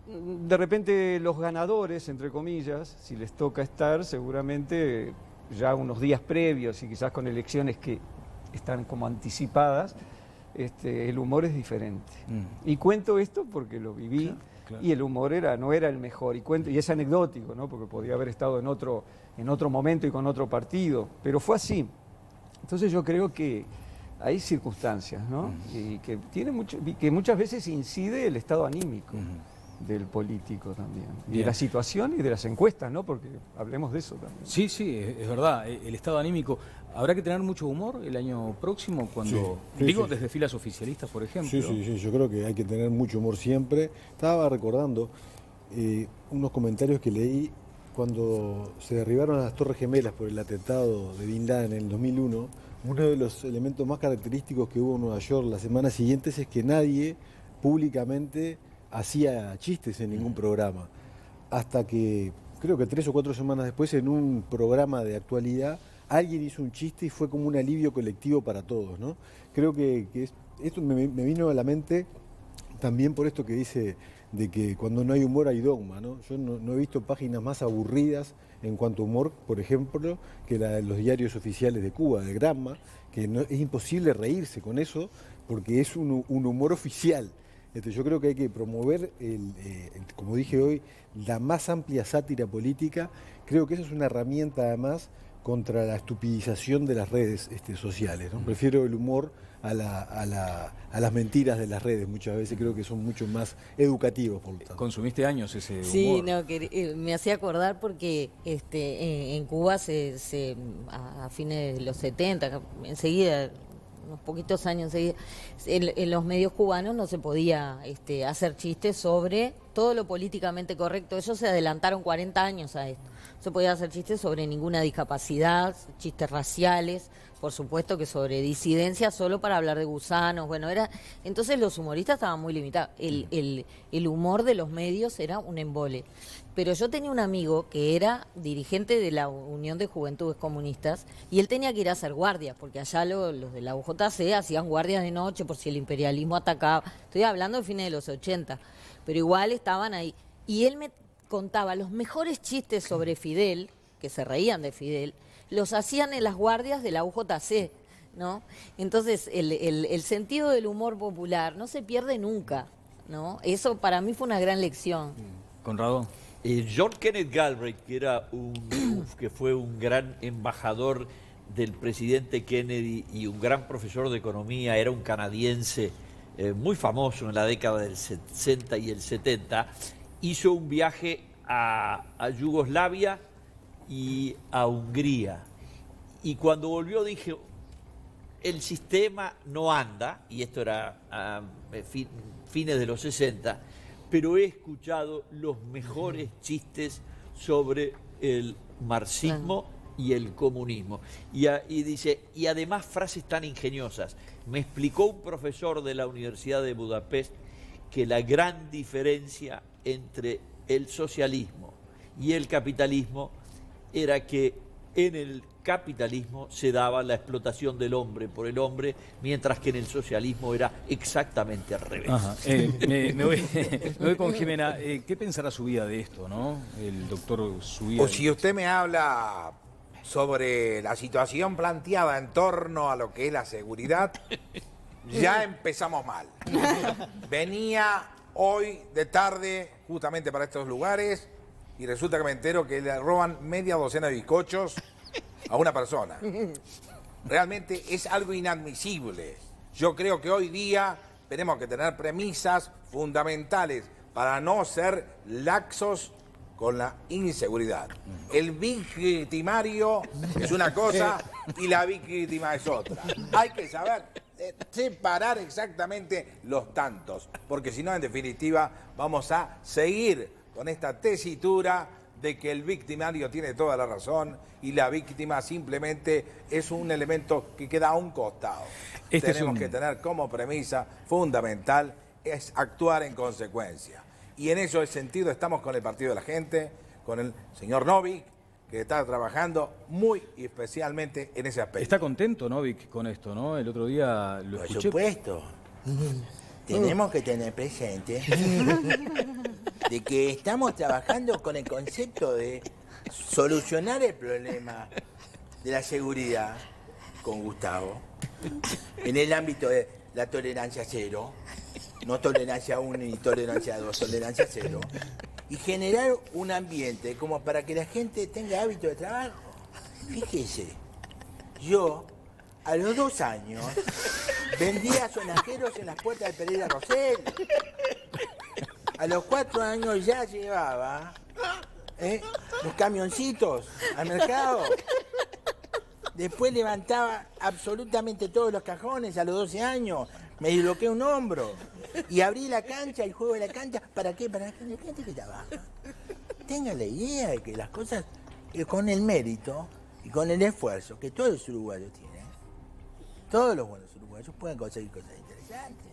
de repente los ganadores, entre comillas, si les toca estar, seguramente ya unos días previos y quizás con elecciones que están como anticipadas, el humor es diferente. Y cuento esto porque lo viví, y el humor no era el mejor, y es anecdótico, ¿no? Porque podía haber estado en otro momento y con otro partido, pero fue así. Entonces yo creo que hay circunstancias, ¿no? Y que muchas veces incide el estado anímico. del político también. Y Bien. de la situación y de las encuestas, ¿no? Porque hablemos de eso también. Sí, sí, es verdad. El estado anímico. ¿Habrá que tener mucho humor el año próximo cuando, Sí, digo, sí. desde filas oficialistas, por ejemplo? Sí, yo creo que hay que tener mucho humor siempre. Estaba recordando unos comentarios que leí cuando se derribaron las Torres Gemelas por el atentado de Bin Laden en el 2001. Uno de los elementos más característicos que hubo en Nueva York las semanas siguientes es que nadie públicamente hacía chistes en ningún programa. Hasta que, creo que 3 o 4 semanas después, en un programa de actualidad, alguien hizo un chiste y fue como un alivio colectivo para todos, ¿no? Creo que esto me vino a la mente también por esto que dice de que cuando no hay humor hay dogma, ¿no? Yo no he visto páginas más aburridas en cuanto a humor, por ejemplo, que la de los diarios oficiales de Cuba, de Granma, que es imposible reírse con eso porque es un humor oficial. Yo creo que hay que promover, como dije hoy, la más amplia sátira política. Creo que eso es una herramienta además contra la estupidización de las redes sociales, ¿no? Prefiero el humor a las mentiras de las redes, muchas veces creo que son mucho más educativos, por lo tanto. ¿Consumiste años ese humor? Sí, no, me hacía acordar porque en Cuba a fines de los 70, enseguida, unos poquitos años enseguida, en los medios cubanos no se podía hacer chistes sobre todo lo políticamente correcto. Ellos se adelantaron 40 años a esto. No se podía hacer chistes sobre ninguna discapacidad, chistes raciales, por supuesto que sobre disidencia, solo para hablar de gusanos. Bueno, entonces los humoristas estaban muy limitados. El humor de los medios era un embole. Pero yo tenía un amigo que era dirigente de la Unión de Juventudes Comunistas y él tenía que ir a hacer guardias, porque allá los de la UJC hacían guardias de noche por si el imperialismo atacaba. Estoy hablando de fines de los 80, pero igual estaban ahí. Y él me contaba los mejores chistes sobre Fidel, que se reían de Fidel, los hacían en las guardias de la UJC, ¿no? Entonces, el sentido del humor popular no se pierde nunca, ¿no? Eso para mí fue una gran lección. Conrado. John Kenneth Galbraith, que fue un gran embajador del presidente Kennedy y un gran profesor de economía, era un canadiense muy famoso en la década del 60 y el 70, hizo un viaje a Yugoslavia y a Hungría. Y cuando volvió dije, el sistema no anda, y esto era a fines de los 60, pero he escuchado los mejores chistes sobre el marxismo y el comunismo. Y dice, y además frases tan ingeniosas. Me explicó un profesor de la Universidad de Budapest que la gran diferencia entre el socialismo y el capitalismo era que en el capitalismo se daba la explotación del hombre por el hombre, mientras que en el socialismo era exactamente al revés. Ajá. Me voy con Jimena. ¿Qué pensará su vida de esto, no? El doctor Subía. O si usted me habla sobre la situación planteada en torno a lo que es la seguridad, ya empezamos mal. Venía hoy de tarde justamente para estos lugares y resulta que me entero que le roban media docena de bizcochos a una persona. Realmente es algo inadmisible. Yo creo que hoy día tenemos que tener premisas fundamentales para no ser laxos con la inseguridad. El victimario es una cosa y la víctima es otra. Hay que saber separar exactamente los tantos, porque si no, en definitiva, vamos a seguir con esta tesitura de que el victimario tiene toda la razón y la víctima simplemente es un elemento que queda a un costado. Tenemos que tener como premisa fundamental es actuar en consecuencia. Y en ese sentido estamos con el Partido de la Gente, con el señor Novik, que está trabajando muy especialmente en ese aspecto. ¿Está contento Novik con esto, no? El otro día lo escuché. Por supuesto. Tenemos que tener presente de que estamos trabajando con el concepto de solucionar el problema de la seguridad con Gustavo en el ámbito de la tolerancia cero, no tolerancia 1 ni tolerancia 2, tolerancia 0, y generar un ambiente como para que la gente tenga hábito de trabajo. Fíjese, yo a los 2 años vendía sonajeros en las puertas de Pereira Rosell. A los 4 años ya llevaba los camioncitos al mercado. Después levantaba absolutamente todos los cajones a los 12 años. Me disloqué un hombro. Y abrí la cancha, el juego de la cancha. ¿Para qué? Para que la gente que trabaja tenga la idea de que las cosas, con el mérito y con el esfuerzo que todos los uruguayos tienen, todos los buenos uruguayos pueden conseguir cosas interesantes.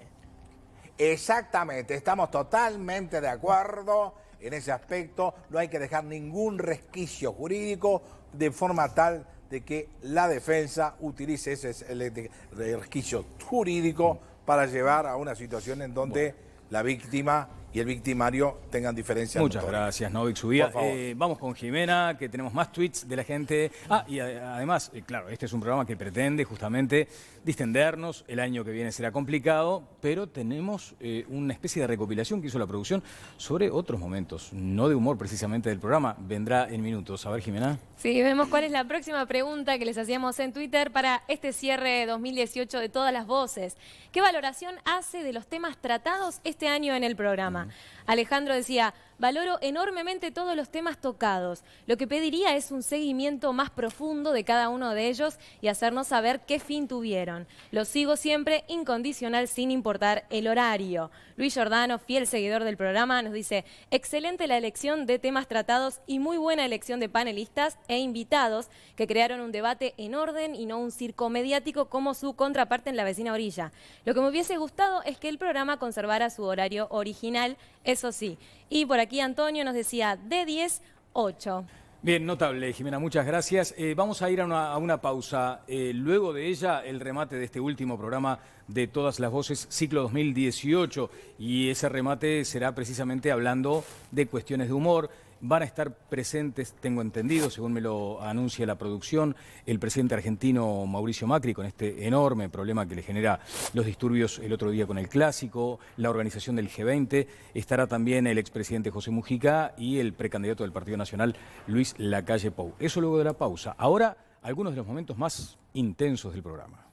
Exactamente, estamos totalmente de acuerdo en ese aspecto. No hay que dejar ningún resquicio jurídico de forma tal de que la defensa utilice ese resquicio jurídico para llevar a una situación en donde la víctima y el victimario tengan diferencias. Muchas gracias, Novik Subía. Vamos con Jimena, que tenemos más tweets de la gente. Y además, claro, este es un programa que pretende justamente distendernos. El año que viene será complicado, pero tenemos una especie de recopilación que hizo la producción sobre otros momentos, no de humor precisamente del programa. Vendrá en minutos. A ver, Jimena. Sí, vemos cuál es la próxima pregunta que les hacíamos en Twitter para este cierre 2018 de Todas las Voces. ¿Qué valoración hace de los temas tratados este año en el programa? Alejandro decía: valoro enormemente todos los temas tocados. Lo que pediría es un seguimiento más profundo de cada uno de ellos y hacernos saber qué fin tuvieron. Los sigo siempre, incondicional, sin importar el horario. Luis Giordano, fiel seguidor del programa, nos dice: excelente la elección de temas tratados y muy buena elección de panelistas e invitados que crearon un debate en orden y no un circo mediático como su contraparte en La Vecina Orilla. Lo que me hubiese gustado es que el programa conservara su horario original, eso sí. Y por aquí Antonio nos decía: de 10, 8. Bien, notable, Jimena, muchas gracias. Vamos a ir a una pausa. Luego de ella, el remate de este último programa de Todas las Voces, ciclo 2018. Y ese remate será precisamente hablando de cuestiones de humor. Van a estar presentes, tengo entendido, según me lo anuncia la producción, el presidente argentino Mauricio Macri, con este enorme problema que le genera los disturbios el otro día con el Clásico, la organización del G20. Estará también el expresidente José Mujica y el precandidato del Partido Nacional, Luis Lacalle Pou. Eso luego de la pausa. Ahora, algunos de los momentos más intensos del programa.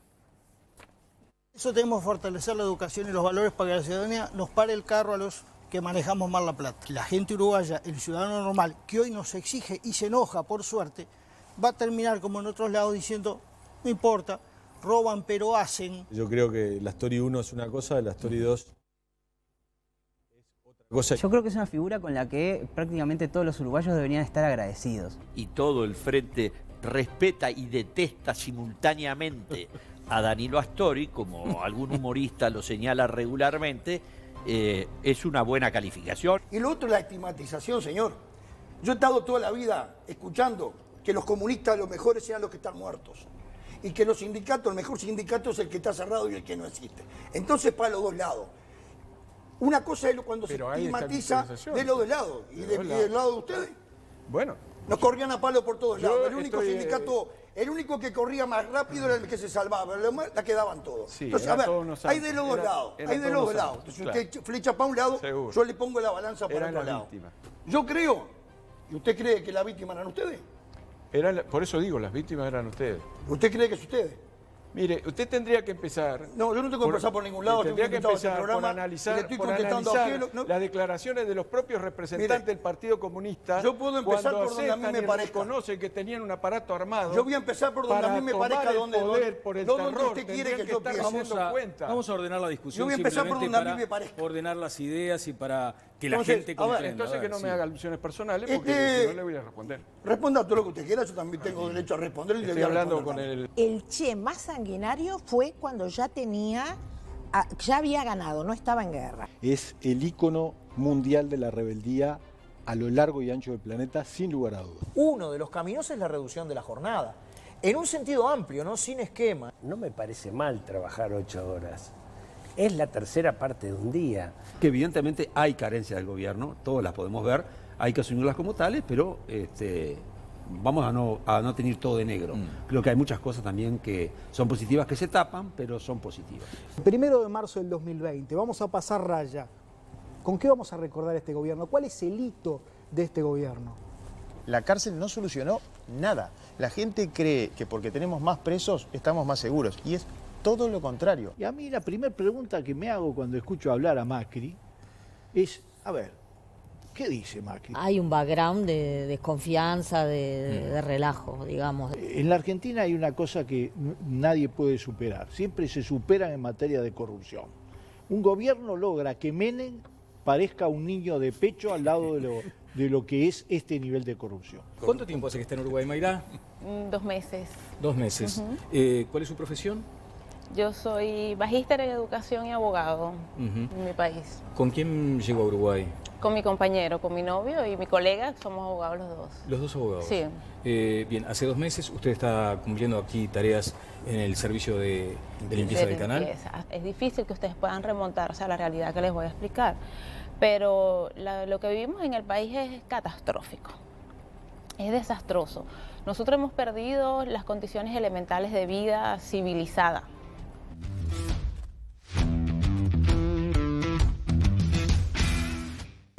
Eso tenemos que fortalecer la educación y los valores para que la ciudadanía nos pare el carro a los que manejamos mal la plata. La gente uruguaya, el ciudadano normal, que hoy nos exige y se enoja, por suerte, va a terminar como en otros lados diciendo: no importa, roban pero hacen. Yo creo que la Story 1 es una cosa, la Story 2 es otra cosa. Yo creo que es una figura con la que prácticamente todos los uruguayos deberían estar agradecidos. Y todo el frente respeta y detesta simultáneamente a Danilo Astori, como algún humorista lo señala regularmente. Es una buena calificación. Y lo otro es la estigmatización, señor. Yo he estado toda la vida escuchando que los comunistas los mejores sean los que están muertos. Y que los sindicatos, el mejor sindicato es el que está cerrado y el que no existe. Entonces, para los dos lados. Una cosa es cuando se estigmatiza de los dos lados. ¿Y del lado de ustedes? Bueno. Nos corrían a palo por todos lados. El único sindicato... El único que corría más rápido era el que se salvaba, pero la quedaban todos. Sí, entonces, a ver, hay de los dos lados, hay de los dos lados. Entonces, usted flecha para un lado, yo le pongo la balanza para otro lado. Yo creo, ¿y usted cree que las víctimas eran ustedes? Por eso digo, las víctimas eran ustedes. ¿Usted cree que es ustedes? Mire, usted tendría que empezar... No, yo no tengo que empezar por ningún lado. Tendría que empezar por analizar las declaraciones de los propios representantes del Partido Comunista. Yo puedo empezar por donde a mí me parezca. Conocen que tenían un aparato armado. Yo voy a empezar por donde a mí me parezca, donde usted quiere que yo empiece. Vamos a ordenar la discusión. Yo voy a empezar por donde a mí me parezca. Ordenar las ideas y para que la gente comprenda. Entonces que no me haga alusiones personales, porque si no le voy a responder. Responda todo lo que usted quiera, yo también tengo derecho a responder. Estoy hablando con el Che más sanguinario fue cuando ya había ganado, no estaba en guerra. Es el ícono mundial de la rebeldía a lo largo y ancho del planeta, sin lugar a dudas. Uno de los caminos es la reducción de la jornada, en un sentido amplio, no sin esquema. No me parece mal trabajar 8 horas. Es la tercera parte de un día. Que evidentemente hay carencias del gobierno, todas las podemos ver, hay que asumirlas como tales, pero vamos a no tener todo de negro. Creo que hay muchas cosas también que son positivas, que se tapan, pero son positivas. 1 de marzo del 2020, vamos a pasar raya. ¿Con qué vamos a recordar este gobierno? ¿Cuál es el hito de este gobierno? La cárcel no solucionó nada. La gente cree que porque tenemos más presos estamos más seguros, y es todo lo contrario. Y a mí la primera pregunta que me hago cuando escucho hablar a Macri es A ver, ¿qué dice Macri? Hay un background de desconfianza, de relajo, digamos. En la Argentina hay una cosa que nadie puede superar. Siempre se superan en materia de corrupción. Un gobierno logra que Menem parezca un niño de pecho al lado de lo que es este nivel de corrupción. ¿Cuánto tiempo hace que está en Uruguay, Mayra? 2 meses. 2 meses. ¿Cuál es su profesión? Yo soy magíster en educación y abogado en mi país. ¿Con quién llegó a Uruguay? Con mi compañero, con mi novio y mi colega, somos abogados los dos. Los dos abogados. Sí. Bien, hace 2 meses usted está cumpliendo aquí tareas en el servicio de limpieza del canal. Es difícil que ustedes puedan remontarse a la realidad que les voy a explicar, pero lo que vivimos en el país es catastrófico, es desastroso. Nosotros hemos perdido las condiciones elementales de vida civilizada.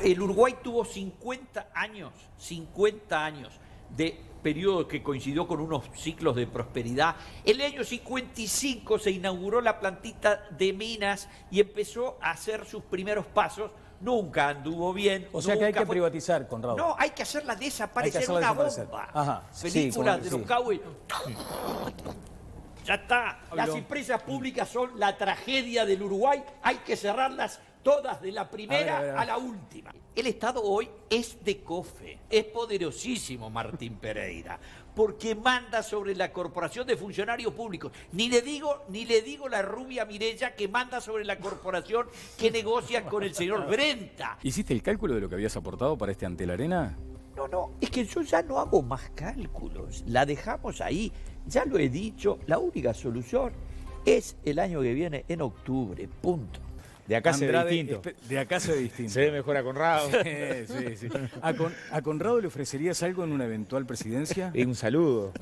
El Uruguay tuvo 50 años de periodo que coincidió con unos ciclos de prosperidad. En el año 55 se inauguró la plantita de Minas y empezó a hacer sus primeros pasos. Nunca anduvo bien. O sea que hay que privatizar, Conrado. No, hay que hacerla desaparecer, una bomba. Ajá. Películas de los cowboys. Ya está. Las empresas públicas son la tragedia del Uruguay. Hay que cerrarlas todas de la primera a la última. El Estado hoy es de COFE. Es poderosísimo Martín Pereira, porque manda sobre la corporación de funcionarios públicos. Ni le digo la rubia Mireya que manda sobre la corporación que negocia con el señor Brenta. ¿Hiciste el cálculo de lo que habías aportado para este Ante la Arena? No, es que yo ya no hago más cálculos. La dejamos ahí. Ya lo he dicho, la única solución es el año que viene, en octubre, punto. De acá se ve distinto. De acá se ve distinto. Se ve mejor a Conrado. Sí. ¿A Conrado le ofrecerías algo en una eventual presidencia? Un saludo.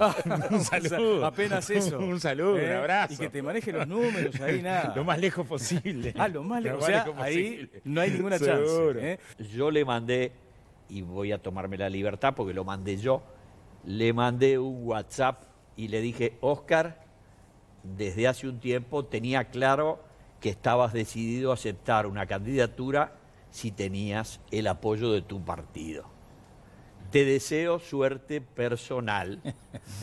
Un saludo. Apenas eso. Un saludo, un abrazo. Y que te maneje los números, ahí nada. Lo más lejos posible. Lo más lejos. O sea, ahí no hay ninguna chance. Yo le mandé, y voy a tomarme la libertad porque lo mandé yo, le mandé un WhatsApp y le dije, Óscar, desde hace un tiempo tenía claro que estabas decidido a aceptar una candidatura si tenías el apoyo de tu partido. Te deseo suerte personal,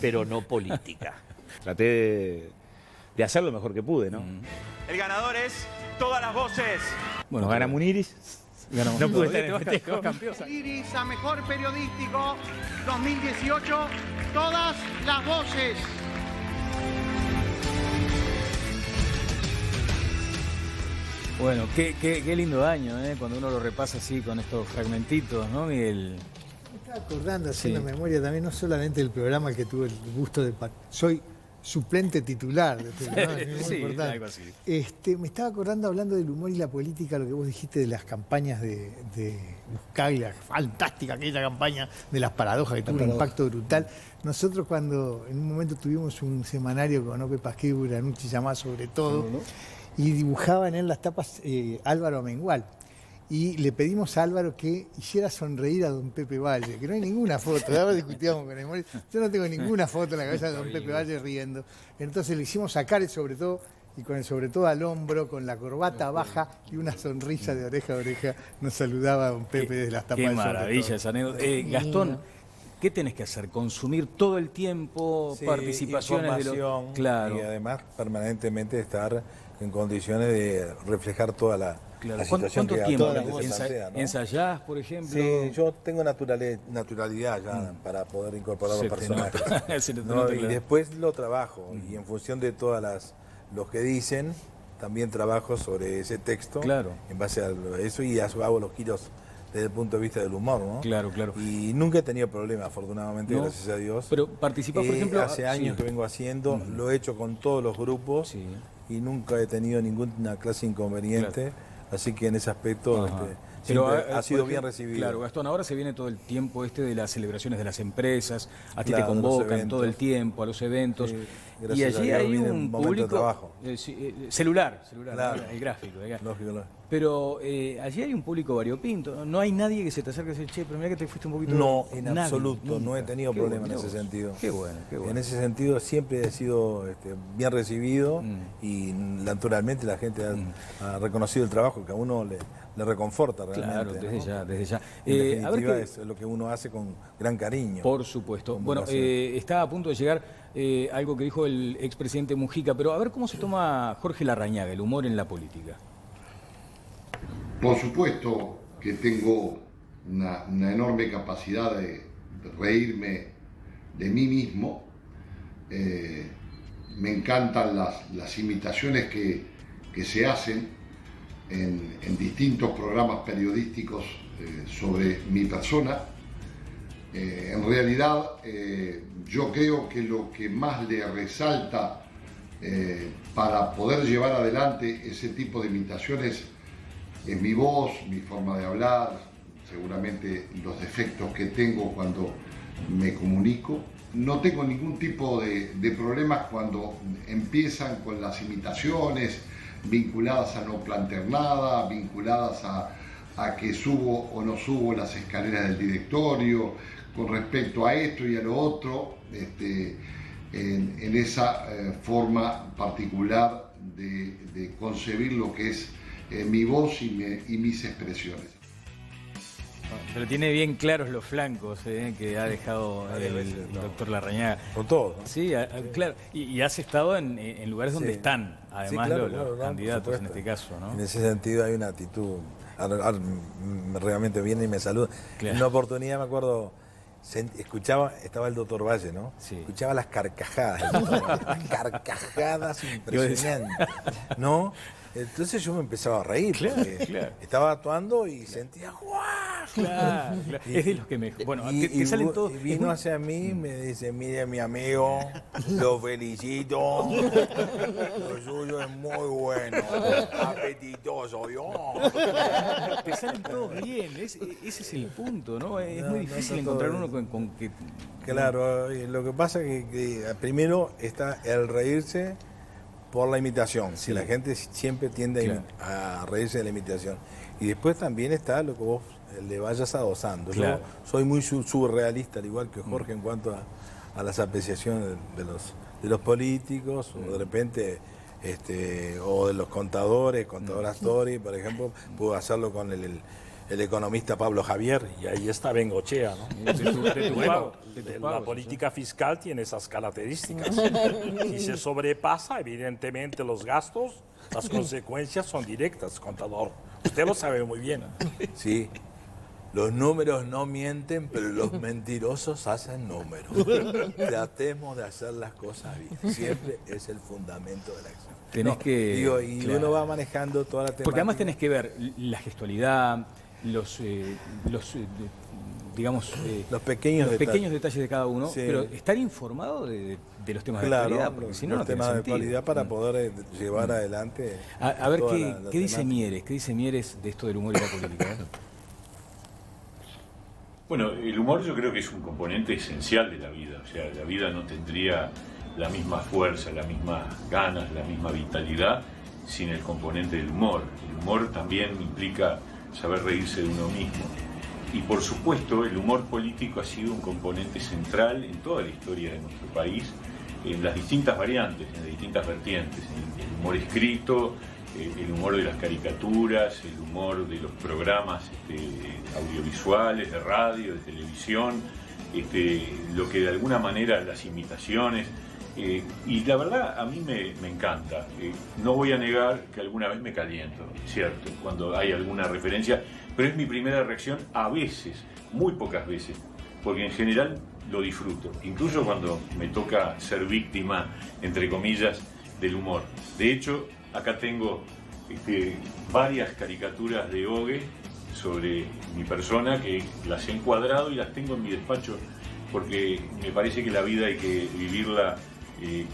pero no política. Traté de hacer lo mejor que pude, ¿no? El ganador es Todas las Voces. Bueno, gana Muniris. No pude estar en el festejo. Iris a Mejor Periodístico 2018, Todas las Voces. Bueno, qué lindo año, cuando uno lo repasa así con estos fragmentitos, ¿no, Miguel? Me estaba acordando, haciendo memoria también, no solamente del programa que tuve el gusto de... Soy suplente titular de este programa, es muy importante. Algo así. Me estaba acordando, hablando del humor y la política, lo que vos dijiste de las campañas de Buscaglia, fantástica aquella campaña de las paradojas que tuvo un impacto brutal. Nosotros cuando en un momento tuvimos un semanario con Ope Pasqué y Buranucci llamado Sobre Todo, y dibujaba en él las tapas Álvaro Amengual. Y le pedimos a Álvaro que hiciera sonreír a don Pepe Valle, que no hay ninguna foto, ahora discutíamos con él, yo no tengo ninguna foto en la cabeza de don Pepe Valle riendo. Entonces le hicimos sacar el sobre todo, y con el sobre todo al hombro, con la corbata baja y una sonrisa de oreja a oreja, nos saludaba a don Pepe desde las tapas. Qué maravilla esa anécdota. Gastón, ¿qué tenés que hacer? ¿Consumir todo el tiempo participaciones de los... Claro. Y además permanentemente estar en condiciones de reflejar toda la situación que actualmente se plantea, ¿no? ¿Ensayás, por ejemplo? Sí, yo tengo naturalidad ya para poder incorporar los personajes. Y después lo trabajo, y en función de todas los que dicen, también trabajo sobre ese texto, en base a eso, y hago los giros desde el punto de vista del humor, ¿no? Claro. Y nunca he tenido problemas, afortunadamente, gracias a Dios. Pero participás, por ejemplo... Hace años que vengo haciendo, lo he hecho con todos los grupos, y nunca he tenido ninguna clase de inconveniente, así que en ese aspecto siempre ha sido bien recibido. Claro, Gastón, ahora se viene todo el tiempo de las celebraciones de las empresas, a ti te convocan todo el tiempo a los eventos, y allí hay un público... celular, el gráfico. Lógico. Pero allí hay un público variopinto, no hay nadie que se te acerque y dice, che, pero mira que te fuiste un poquito... No, en absoluto, no he tenido problema en ese sentido. Qué bueno. En ese sentido siempre he sido bien recibido y naturalmente la gente ha reconocido el trabajo porque a uno le reconforta realmente. Claro, desde ¿no? ya, desde ya. En definitiva, a ver es lo que uno hace con gran cariño. Por supuesto. Bueno, está a punto de llegar algo que dijo el expresidente Mujica, pero a ver cómo se toma Jorge Larrañaga, el humor en la política. Por supuesto que tengo una enorme capacidad de reírme de mí mismo. Me encantan las imitaciones que se hacen en distintos programas periodísticos sobre mi persona. En realidad, yo creo que lo que más le resalta para poder llevar adelante ese tipo de imitaciones es mi voz, mi forma de hablar, seguramente los defectos que tengo cuando me comunico. No tengo ningún tipo de problemas cuando empiezan con las imitaciones vinculadas a no plantear nada, vinculadas a que subo o no subo las escaleras del directorio, con respecto a esto y a lo otro, en esa forma particular de concebir lo que es mi voz y mis expresiones. Pero tiene bien claros los flancos que ha dejado el doctor Larrañaga. Con todo, ¿no? Sí, claro. Y has estado en lugares donde están, además, sí, claro, los candidatos en este caso, ¿no? En ese sentido hay una actitud. Realmente viene y me saluda. Claro. En una oportunidad me acuerdo, escuchaba, estaba el doctor Valle, ¿no? Sí. Escuchaba las carcajadas. Carcajadas impresionantes, ¿no? Entonces yo me empezaba a reír, porque estaba actuando y sentía ¡guau! Claro. Es de los que me... Bueno, que salen todos... Y vino hacia mí y me dice, mire mi amigo, lo felicito, lo suyo es muy bueno, apetitoso, yo. Te salen todos bien, ese es el punto, ¿no? Es muy difícil encontrar uno con que... Claro, lo que pasa es que primero está el reírse por la imitación, si la gente siempre tiende a reírse de la imitación. Y después también está lo que vos le vayas adosando. Yo soy muy surrealista, al igual que Jorge, en cuanto a las apreciaciones de los políticos, o de repente, o de los contadores, Astori, por ejemplo, puedo hacerlo con el economista Pablo Javier. Y ahí está Bengochea, ¿no? Bueno, la política fiscal tiene esas características. Si se sobrepasa, evidentemente, los gastos, las consecuencias son directas, contador. Usted lo sabe muy bien. Sí, los números no mienten, pero los mentirosos hacen números. Tratemos de hacer las cosas bien. Siempre es el fundamento de la acción. Tenés que... uno va manejando toda la temática. Porque además tenés que ver la gestualidad, los pequeños detalles de cada uno, pero estar informado de los temas de actualidad, porque si no, no tiene sentido. Los temas de actualidad para poder llevar adelante. A ver, ¿qué dice Mieres? ¿Qué dice Mieres de esto del humor y la política? Bueno, el humor yo creo que es un componente esencial de la vida. O sea, la vida no tendría la misma fuerza, las mismas ganas, la misma vitalidad sin el componente del humor. El humor también implica saber reírse de uno mismo. Y por supuesto, el humor político ha sido un componente central en toda la historia de nuestro país, en las distintas variantes, en las distintas vertientes. El humor escrito, el humor de las caricaturas, el humor de los programas audiovisuales, de radio, de televisión, lo que de alguna manera las imitaciones. Y la verdad a mí me encanta. No voy a negar que alguna vez me caliento, cierto, cuando hay alguna referencia, pero es mi primera reacción a veces, muy pocas veces, porque en general lo disfruto, incluso cuando me toca ser víctima, entre comillas, del humor. De hecho, acá tengo varias caricaturas de Ogue sobre mi persona que las he encuadrado y las tengo en mi despacho, porque me parece que la vida hay que vivirla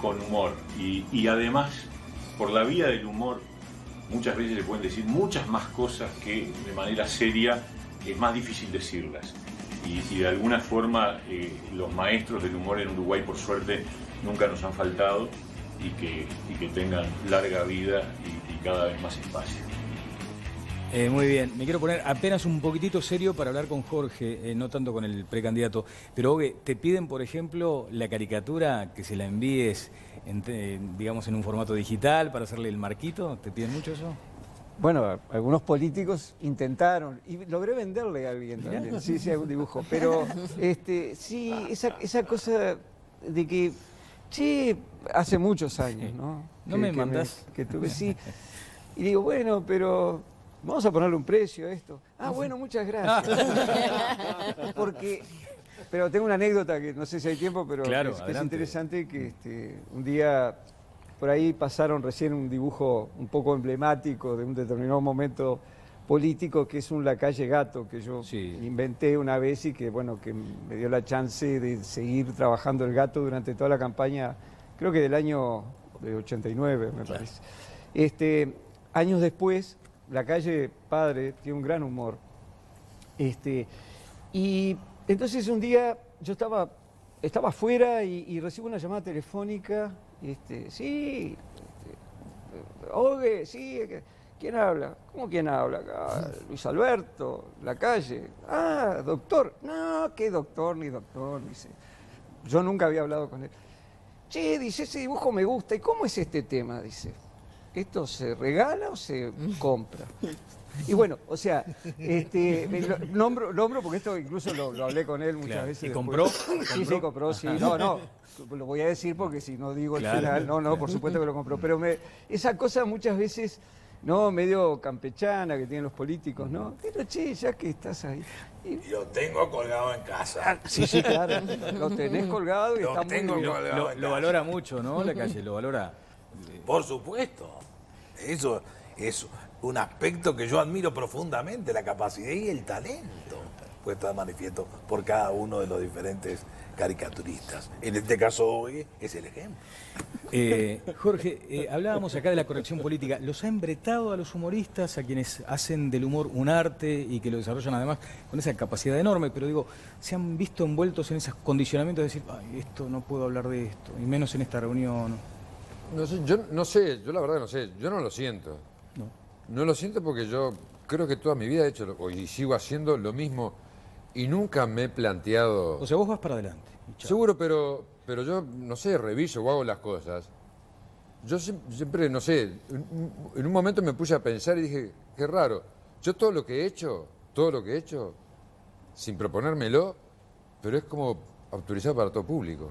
con humor y además por la vía del humor muchas veces se pueden decir muchas más cosas que de manera seria es más difícil decirlas y de alguna forma los maestros del humor en Uruguay por suerte nunca nos han faltado y que tengan larga vida y cada vez más espacio. Muy bien, me quiero poner apenas un poquitito serio para hablar con Jorge, no tanto con el precandidato. Pero, Ogue, ¿te piden, por ejemplo, la caricatura que se la envíes, digamos, en un formato digital para hacerle el marquito? ¿Te piden mucho eso? Bueno, algunos políticos intentaron, y logré venderle a alguien también, sí, algún dibujo, pero sí, esa cosa de que, che, hace muchos años, ¿no? No me mandás. Que tuve, sí, y digo, bueno, pero vamos a ponerle un precio a esto. Ah, bueno, muchas gracias. Pero tengo una anécdota que no sé si hay tiempo, pero claro, que es interesante, que un día por ahí pasaron recién un dibujo un poco emblemático de un determinado momento político, que es un Lacalle Gato, que yo inventé una vez y que, bueno, que me dio la chance de seguir trabajando el gato durante toda la campaña, creo que del año de 89, me parece. Años después, Lacalle padre tiene un gran humor. Y entonces un día yo estaba afuera y recibo una llamada telefónica. Oye, sí, ¿quién habla? ¿Cómo quién habla? Luis Alberto, Lacalle. Ah, doctor. No, ¿qué doctor? Ni doctor, dice. Yo nunca había hablado con él. Che, dice, ese dibujo me gusta. ¿Y cómo es este tema? Dice, ¿esto se regala o se compra? Y bueno, o sea, lo nombro porque esto incluso lo hablé con él muchas veces. ¿Y compró? Sí, compró, sí. No, lo voy a decir porque si no digo el final, no, por supuesto que lo compró. Pero esa cosa muchas veces, ¿no? Medio campechana que tienen los políticos, ¿no? Pero che, ya que estás ahí. Lo tengo colgado en casa. Sí, claro. Lo tenés colgado y está muy bien. Lo valora mucho, ¿no? Lacalle, lo valora. Por supuesto. Eso es un aspecto que yo admiro profundamente, la capacidad y el talento puesto de manifiesto por cada uno de los diferentes caricaturistas. En este caso hoy es el ejemplo. Jorge, hablábamos acá de la corrección política. ¿Los ha embretado a los humoristas, a quienes hacen del humor un arte y que lo desarrollan además con esa capacidad enorme? Pero digo, ¿se han visto envueltos en esos condicionamientos de decir, ay, esto no puedo hablar de esto, y menos en esta reunión? Yo la verdad no sé, yo no lo siento. No lo siento porque yo creo que toda mi vida he hecho y sigo haciendo lo mismo y nunca me he planteado... O sea, vos vas para adelante. Seguro, pero yo, no sé, reviso o hago las cosas. Yo siempre, no sé, en un momento me puse a pensar y dije, qué raro, yo todo lo que he hecho, sin proponérmelo, pero es como autorizado para todo público.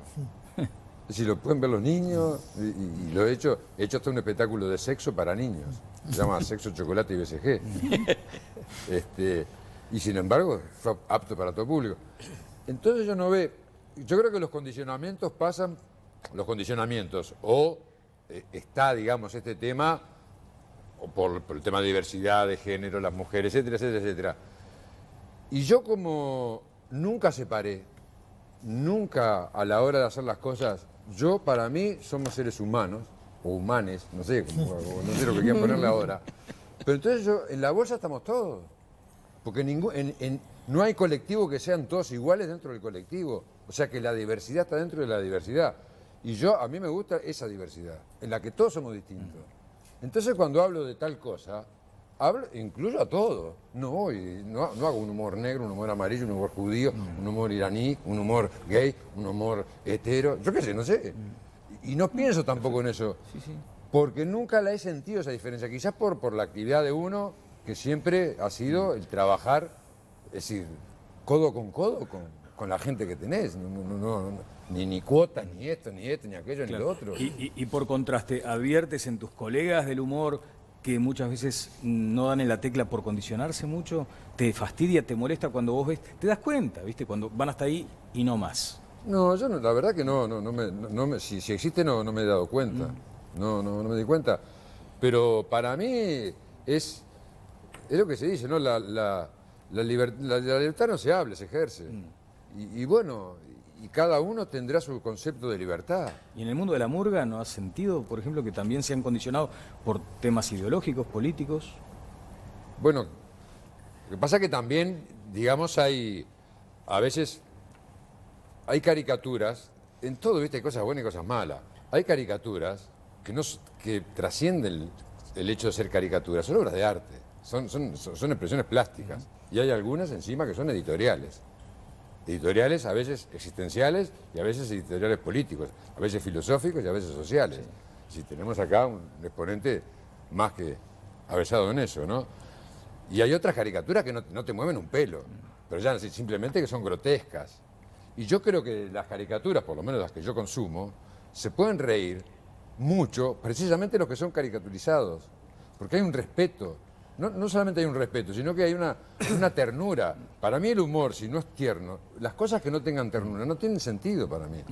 Es decir, lo pueden ver los niños y lo he hecho hasta un espectáculo de sexo para niños. Se llama Sexo, Chocolate y BCG. Y sin embargo, fue apto para todo público. Entonces yo creo que los condicionamientos pasan, o está, digamos, este tema, o por el tema de diversidad, de género, las mujeres, etcétera, etcétera, etcétera. Y yo como nunca separé, nunca a la hora de hacer las cosas, para mí somos seres humanos, o humanes, no sé lo que quieran ponerle ahora. Pero entonces en la bolsa estamos todos. Porque no hay colectivo que sean todos iguales dentro del colectivo. O sea que la diversidad está dentro de la diversidad. Y a mí me gusta esa diversidad, en la que todos somos distintos. Entonces cuando hablo de tal cosa, incluyo a todo. No hago un humor negro, un humor amarillo, un humor judío, un humor iraní, un humor gay, un humor hetero, yo qué sé, no sé. Y no pienso tampoco en eso, porque nunca la he sentido esa diferencia, quizás por la actividad de uno, que siempre ha sido el trabajar, es decir, codo con la gente que tenés, ni cuotas, ni esto, ni aquello, ni lo otro. Y por contraste, ¿adviertes en tus colegas del humor que muchas veces no dan en la tecla por condicionarse mucho? ¿Te fastidia, te molesta cuando vos ves? ¿Te das cuenta, viste, cuando van hasta ahí y no más? No, yo la verdad que si existe no me he dado cuenta, no me di cuenta, pero para mí es lo que se dice, ¿no? La libertad no se habla, se ejerce, y bueno, y cada uno tendrá su concepto de libertad. ¿Y en el mundo de la murga no has sentido, por ejemplo, que también se han condicionado por temas ideológicos, políticos? Bueno, lo que pasa es que también, digamos, a veces hay caricaturas, en todo, ¿viste? Hay cosas buenas y cosas malas. Hay caricaturas que trascienden el hecho de ser caricaturas, son obras de arte, son expresiones plásticas. Y hay algunas encima que son editoriales. Editoriales a veces existenciales y a veces editoriales políticos, a veces filosóficos y a veces sociales. Si tenemos acá un exponente más que avesado en eso, ¿no? Y hay otras caricaturas que no te mueven un pelo, pero ya simplemente que son grotescas. Y yo creo que las caricaturas, por lo menos las que yo consumo, se pueden reír mucho, precisamente los que son caricaturizados, porque hay un respeto. No solamente hay un respeto, sino que hay una ternura. Para mí el humor, si no es tierno, las cosas que no tengan ternura no tienen sentido para mí.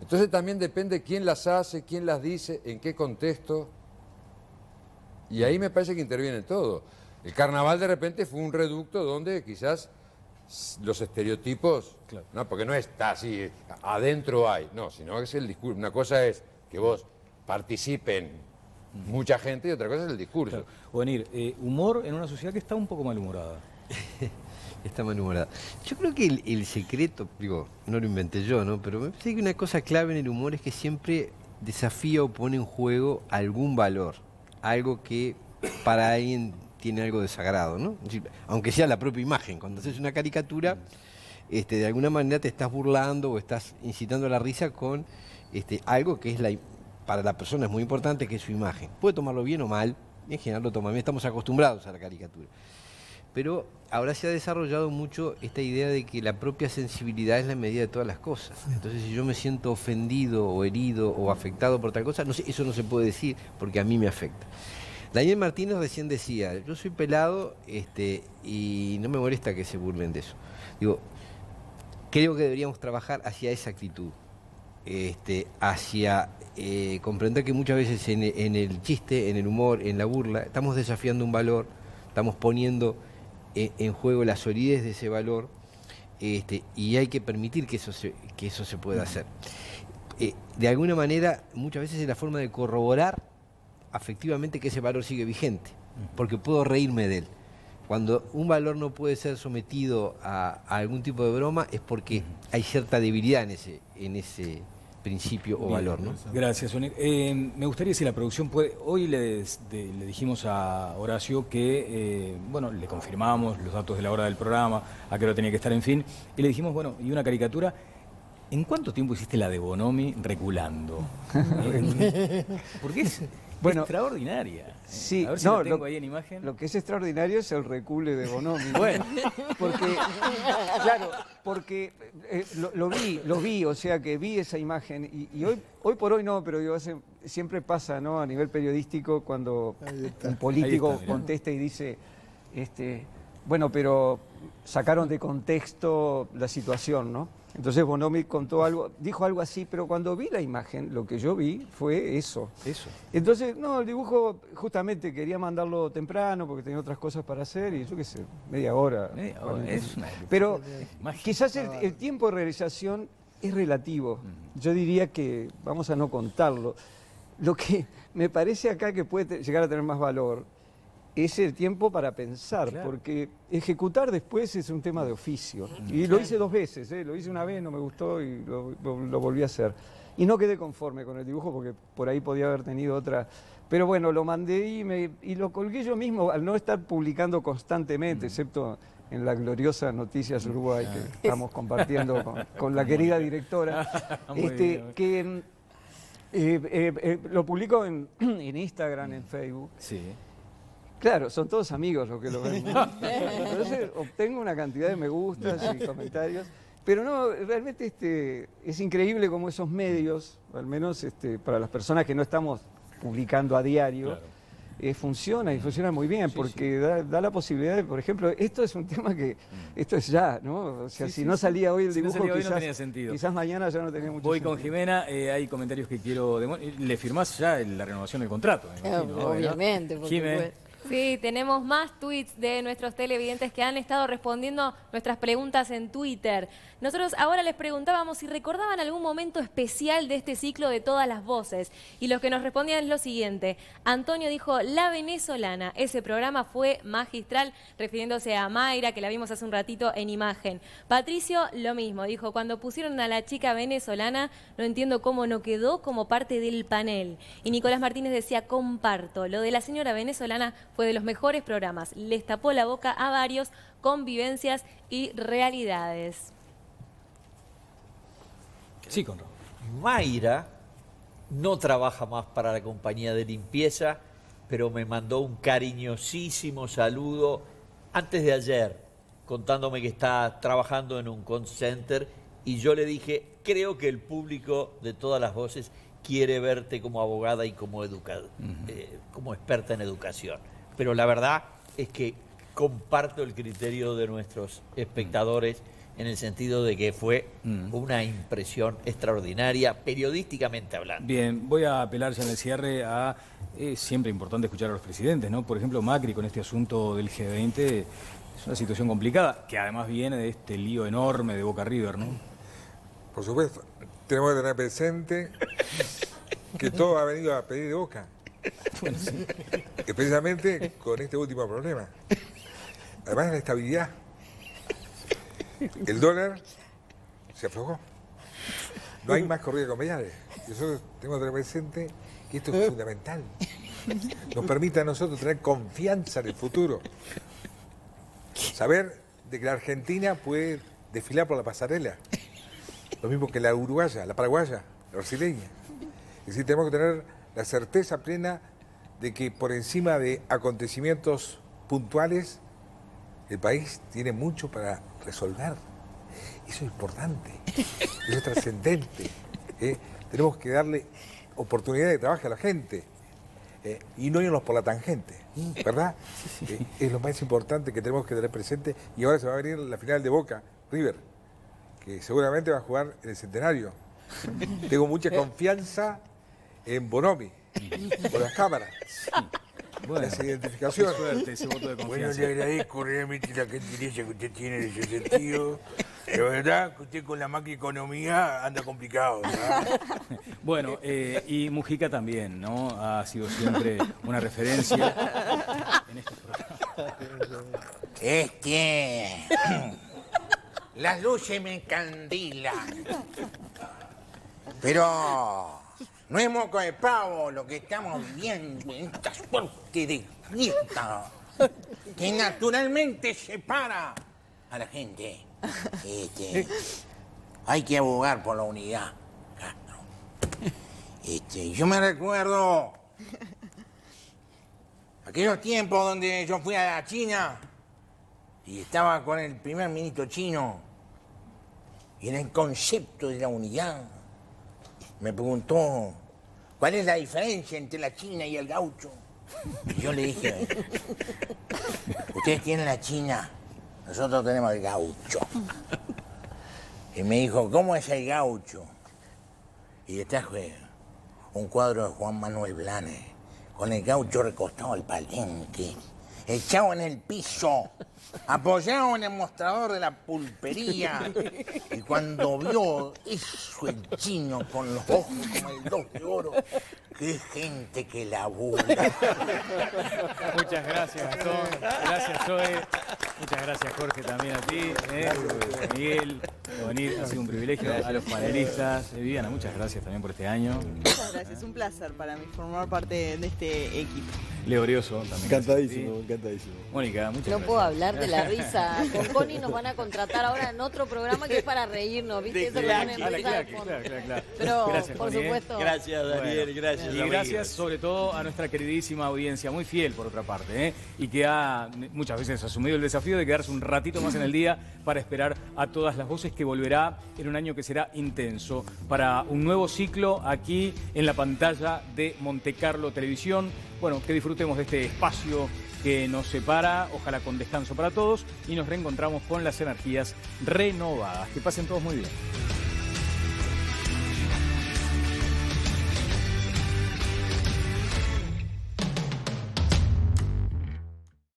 Entonces también depende quién las hace, quién las dice, en qué contexto. Y ahí me parece que interviene todo. El carnaval de repente fue un reducto donde quizás los estereotipos, no, porque no está así, adentro hay, no, sino que es el discurso. Una cosa es que vos participen mucha gente y otra cosa es el discurso. Claro. Ovenir, humor en una sociedad que está un poco malhumorada. Está malhumorada. Yo creo que el secreto, digo, no lo inventé yo, ¿no? Pero me parece que una cosa clave en el humor es que siempre desafía o pone en juego algún valor, algo que para alguien tiene algo de sagrado, ¿no? Es decir, aunque sea la propia imagen, cuando haces una caricatura, de alguna manera te estás burlando o estás incitando a la risa con algo que es para la persona es muy importante, que es su imagen. Puede tomarlo bien o mal, en general lo toma bien, estamos acostumbrados a la caricatura. Pero ahora se ha desarrollado mucho esta idea de que la propia sensibilidad es la medida de todas las cosas. Entonces, si yo me siento ofendido o herido o afectado por tal cosa, no sé, eso no se puede decir porque a mí me afecta. Daniel Martínez recién decía, yo soy pelado y no me molesta que se burlen de eso. Digo, creo que deberíamos trabajar hacia esa actitud, hacia comprender que muchas veces en el chiste, en el humor, en la burla, estamos desafiando un valor, estamos poniendo en juego la solidez de ese valor, y hay que permitir que eso se pueda hacer. De alguna manera, muchas veces es la forma de corroborar afectivamente que ese valor sigue vigente, porque puedo reírme de él. Cuando un valor no puede ser sometido a algún tipo de broma es porque hay cierta debilidad en ese principio o valor, ¿no? Gracias, Ovenir. Me gustaría si la producción puede... Hoy le dijimos a Horacio que, bueno, le confirmamos los datos de la hora del programa, a qué hora tenía que estar, en fin, y le dijimos, bueno, y una caricatura... ¿En cuánto tiempo hiciste la de Bonomi reculando? Porque es extraordinaria. Sí, a ver si la tengo ahí en imagen. Lo que es extraordinario es el recule de Bonomi. Bueno, porque lo vi, o sea que vi esa imagen y hoy por hoy no, pero digo, siempre pasa, ¿no? A nivel periodístico cuando un político contesta y dice, bueno, pero sacaron de contexto la situación, ¿no? Entonces Bonomi dijo algo así, pero cuando vi la imagen, lo que yo vi fue eso. Entonces, no, el dibujo justamente quería mandarlo temprano porque tenía otras cosas para hacer y yo qué sé, media hora. Pero quizás el tiempo de realización es relativo. Yo diría que vamos a no contarlo. Lo que me parece acá que puede llegar a tener más valor es el tiempo para pensar, porque ejecutar después es un tema de oficio. Y lo hice 2 veces, lo hice una vez, no me gustó y lo volví a hacer. Y no quedé conforme con el dibujo porque por ahí podía haber tenido otra... Pero bueno, lo mandé y lo colgué yo mismo, al no estar publicando constantemente, excepto en la gloriosa Noticias Uruguay que estamos compartiendo con la querida directora, que lo publico en Instagram, en Facebook. Sí. Claro, son todos amigos los que lo ven. Entonces obtengo una cantidad de me gustas y comentarios. Pero no, realmente es increíble cómo esos medios, al menos para las personas que no estamos publicando a diario, funciona y funciona muy bien, porque da la posibilidad de, por ejemplo, esto es un tema que, esto es ya, ¿no? O sea, si no salía hoy el dibujo, no tenía sentido. Quizás mañana ya no tenía mucho sentido. Voy con Jimena, hay comentarios que quiero... ¿Le firmás ya la renovación del contrato? Obviamente, porque... Sí, tenemos más tweets de nuestros televidentes que han estado respondiendo nuestras preguntas en Twitter. Nosotros ahora les preguntábamos si recordaban algún momento especial de este ciclo de Todas las Voces. Y los que nos respondían es lo siguiente. Antonio dijo, La Venezolana. Ese programa fue magistral, refiriéndose a Mayra, que la vimos hace un ratito en imagen. Patricio, lo mismo. Dijo, cuando pusieron a la chica venezolana, no entiendo cómo no quedó como parte del panel. Y Nicolás Martínez decía, comparto. Lo de la señora venezolana fue de los mejores programas. Les tapó la boca a varios con vivencias y realidades. Sí, Conrado. Mayra no trabaja más para la compañía de limpieza pero me mandó un cariñosísimo saludo antes de ayer, contándome que está trabajando en un call center, y yo le dije, creo que el público de Todas las Voces quiere verte como abogada y como como experta en educación. Pero la verdad es que comparto el criterio de nuestros espectadores en el sentido de que fue una impresión extraordinaria, periodísticamente hablando. Bien, voy a apelar ya en el cierre a... Es siempre importante escuchar a los presidentes, ¿no? Por ejemplo, Macri con este asunto del G20 es una situación complicada, que además viene de este lío enorme de Boca River, ¿no? Por supuesto, tenemos que tener presente que todo ha venido a pedir de Boca. Bueno, sí. Especialmente con este último problema. Además de la estabilidad. El dólar se aflojó. No hay más corrida con Peñales. Nosotros tenemos que tener presente que esto es fundamental. Nos permite a nosotros tener confianza en el futuro. Saber de que la Argentina puede desfilar por la pasarela. Lo mismo que la uruguaya, la paraguaya, la brasileña. Es decir, tenemos que tener la certeza plena de que por encima de acontecimientos puntuales, el país tiene mucho para resolver. Eso es importante, eso es trascendente. Tenemos que darle oportunidad de trabajo a la gente y no irnos por la tangente, ¿verdad? Es lo más importante que tenemos que tener presente. Y ahora se va a venir la final de Boca River, que seguramente va a jugar en el Centenario. Tengo mucha confianza en Bonomi, por las cámaras. Bueno, esa identificación. Suerte, ese voto de confianza. Bueno, le agradezco realmente la gentileza que usted tiene en ese sentido. La verdad que usted con la macroeconomía anda complicado, ¿verdad? Bueno, y Mujica también, ¿no? Ha sido siempre una referencia en estos programas. Las luces me encandilan. Pero no es moco de pavo lo que estamos viviendo en esta suerte de fiesta que naturalmente separa a la gente. Hay que abogar por la unidad, Castro. Yo me recuerdo aquellos tiempos donde yo fui a la China y estaba con el primer ministro chino y en el concepto de la unidad me preguntó cuál es la diferencia entre la China y el gaucho. Y yo le dije, ustedes tienen la China, nosotros tenemos el gaucho. Y me dijo, ¿cómo es el gaucho? Y le traje un cuadro de Juan Manuel Blanes, con el gaucho recostado al palenque, echado en el piso, apoyado en el mostrador de la pulpería. Y cuando vio eso el chino con los ojos como el 2 de oro, qué gente que labura. Muchas gracias, Gastón. Gracias, Zoe. Muchas gracias, Jorge, también a ti. Miguel, por venir. Ha sido un privilegio. A los panelistas. Viviana, muchas gracias también por este año. Muchas gracias. Un placer para mí formar parte de este equipo. Leo Brioso también. Encantadísimo, encantadísimo. Mónica, muchas No gracias. puedo hablar de la risa. Con Connie nos van a contratar ahora en otro programa que es para reírnos, ¿viste? Eso lo ponen risa de fondo. Claro. Pero, Gracias, por Connie, supuesto. Gracias, Daniel, gracias. Y gracias sobre todo a nuestra queridísima audiencia, muy fiel por otra parte, y que ha muchas veces asumido el desafío de quedarse un ratito más en el día para esperar a Todas las Voces, que volverá en un año que será intenso, para un nuevo ciclo aquí en la pantalla de Montecarlo Televisión. Bueno, que disfrutemos de este espacio que nos separa, ojalá con descanso para todos, y nos reencontramos con las energías renovadas. Que pasen todos muy bien.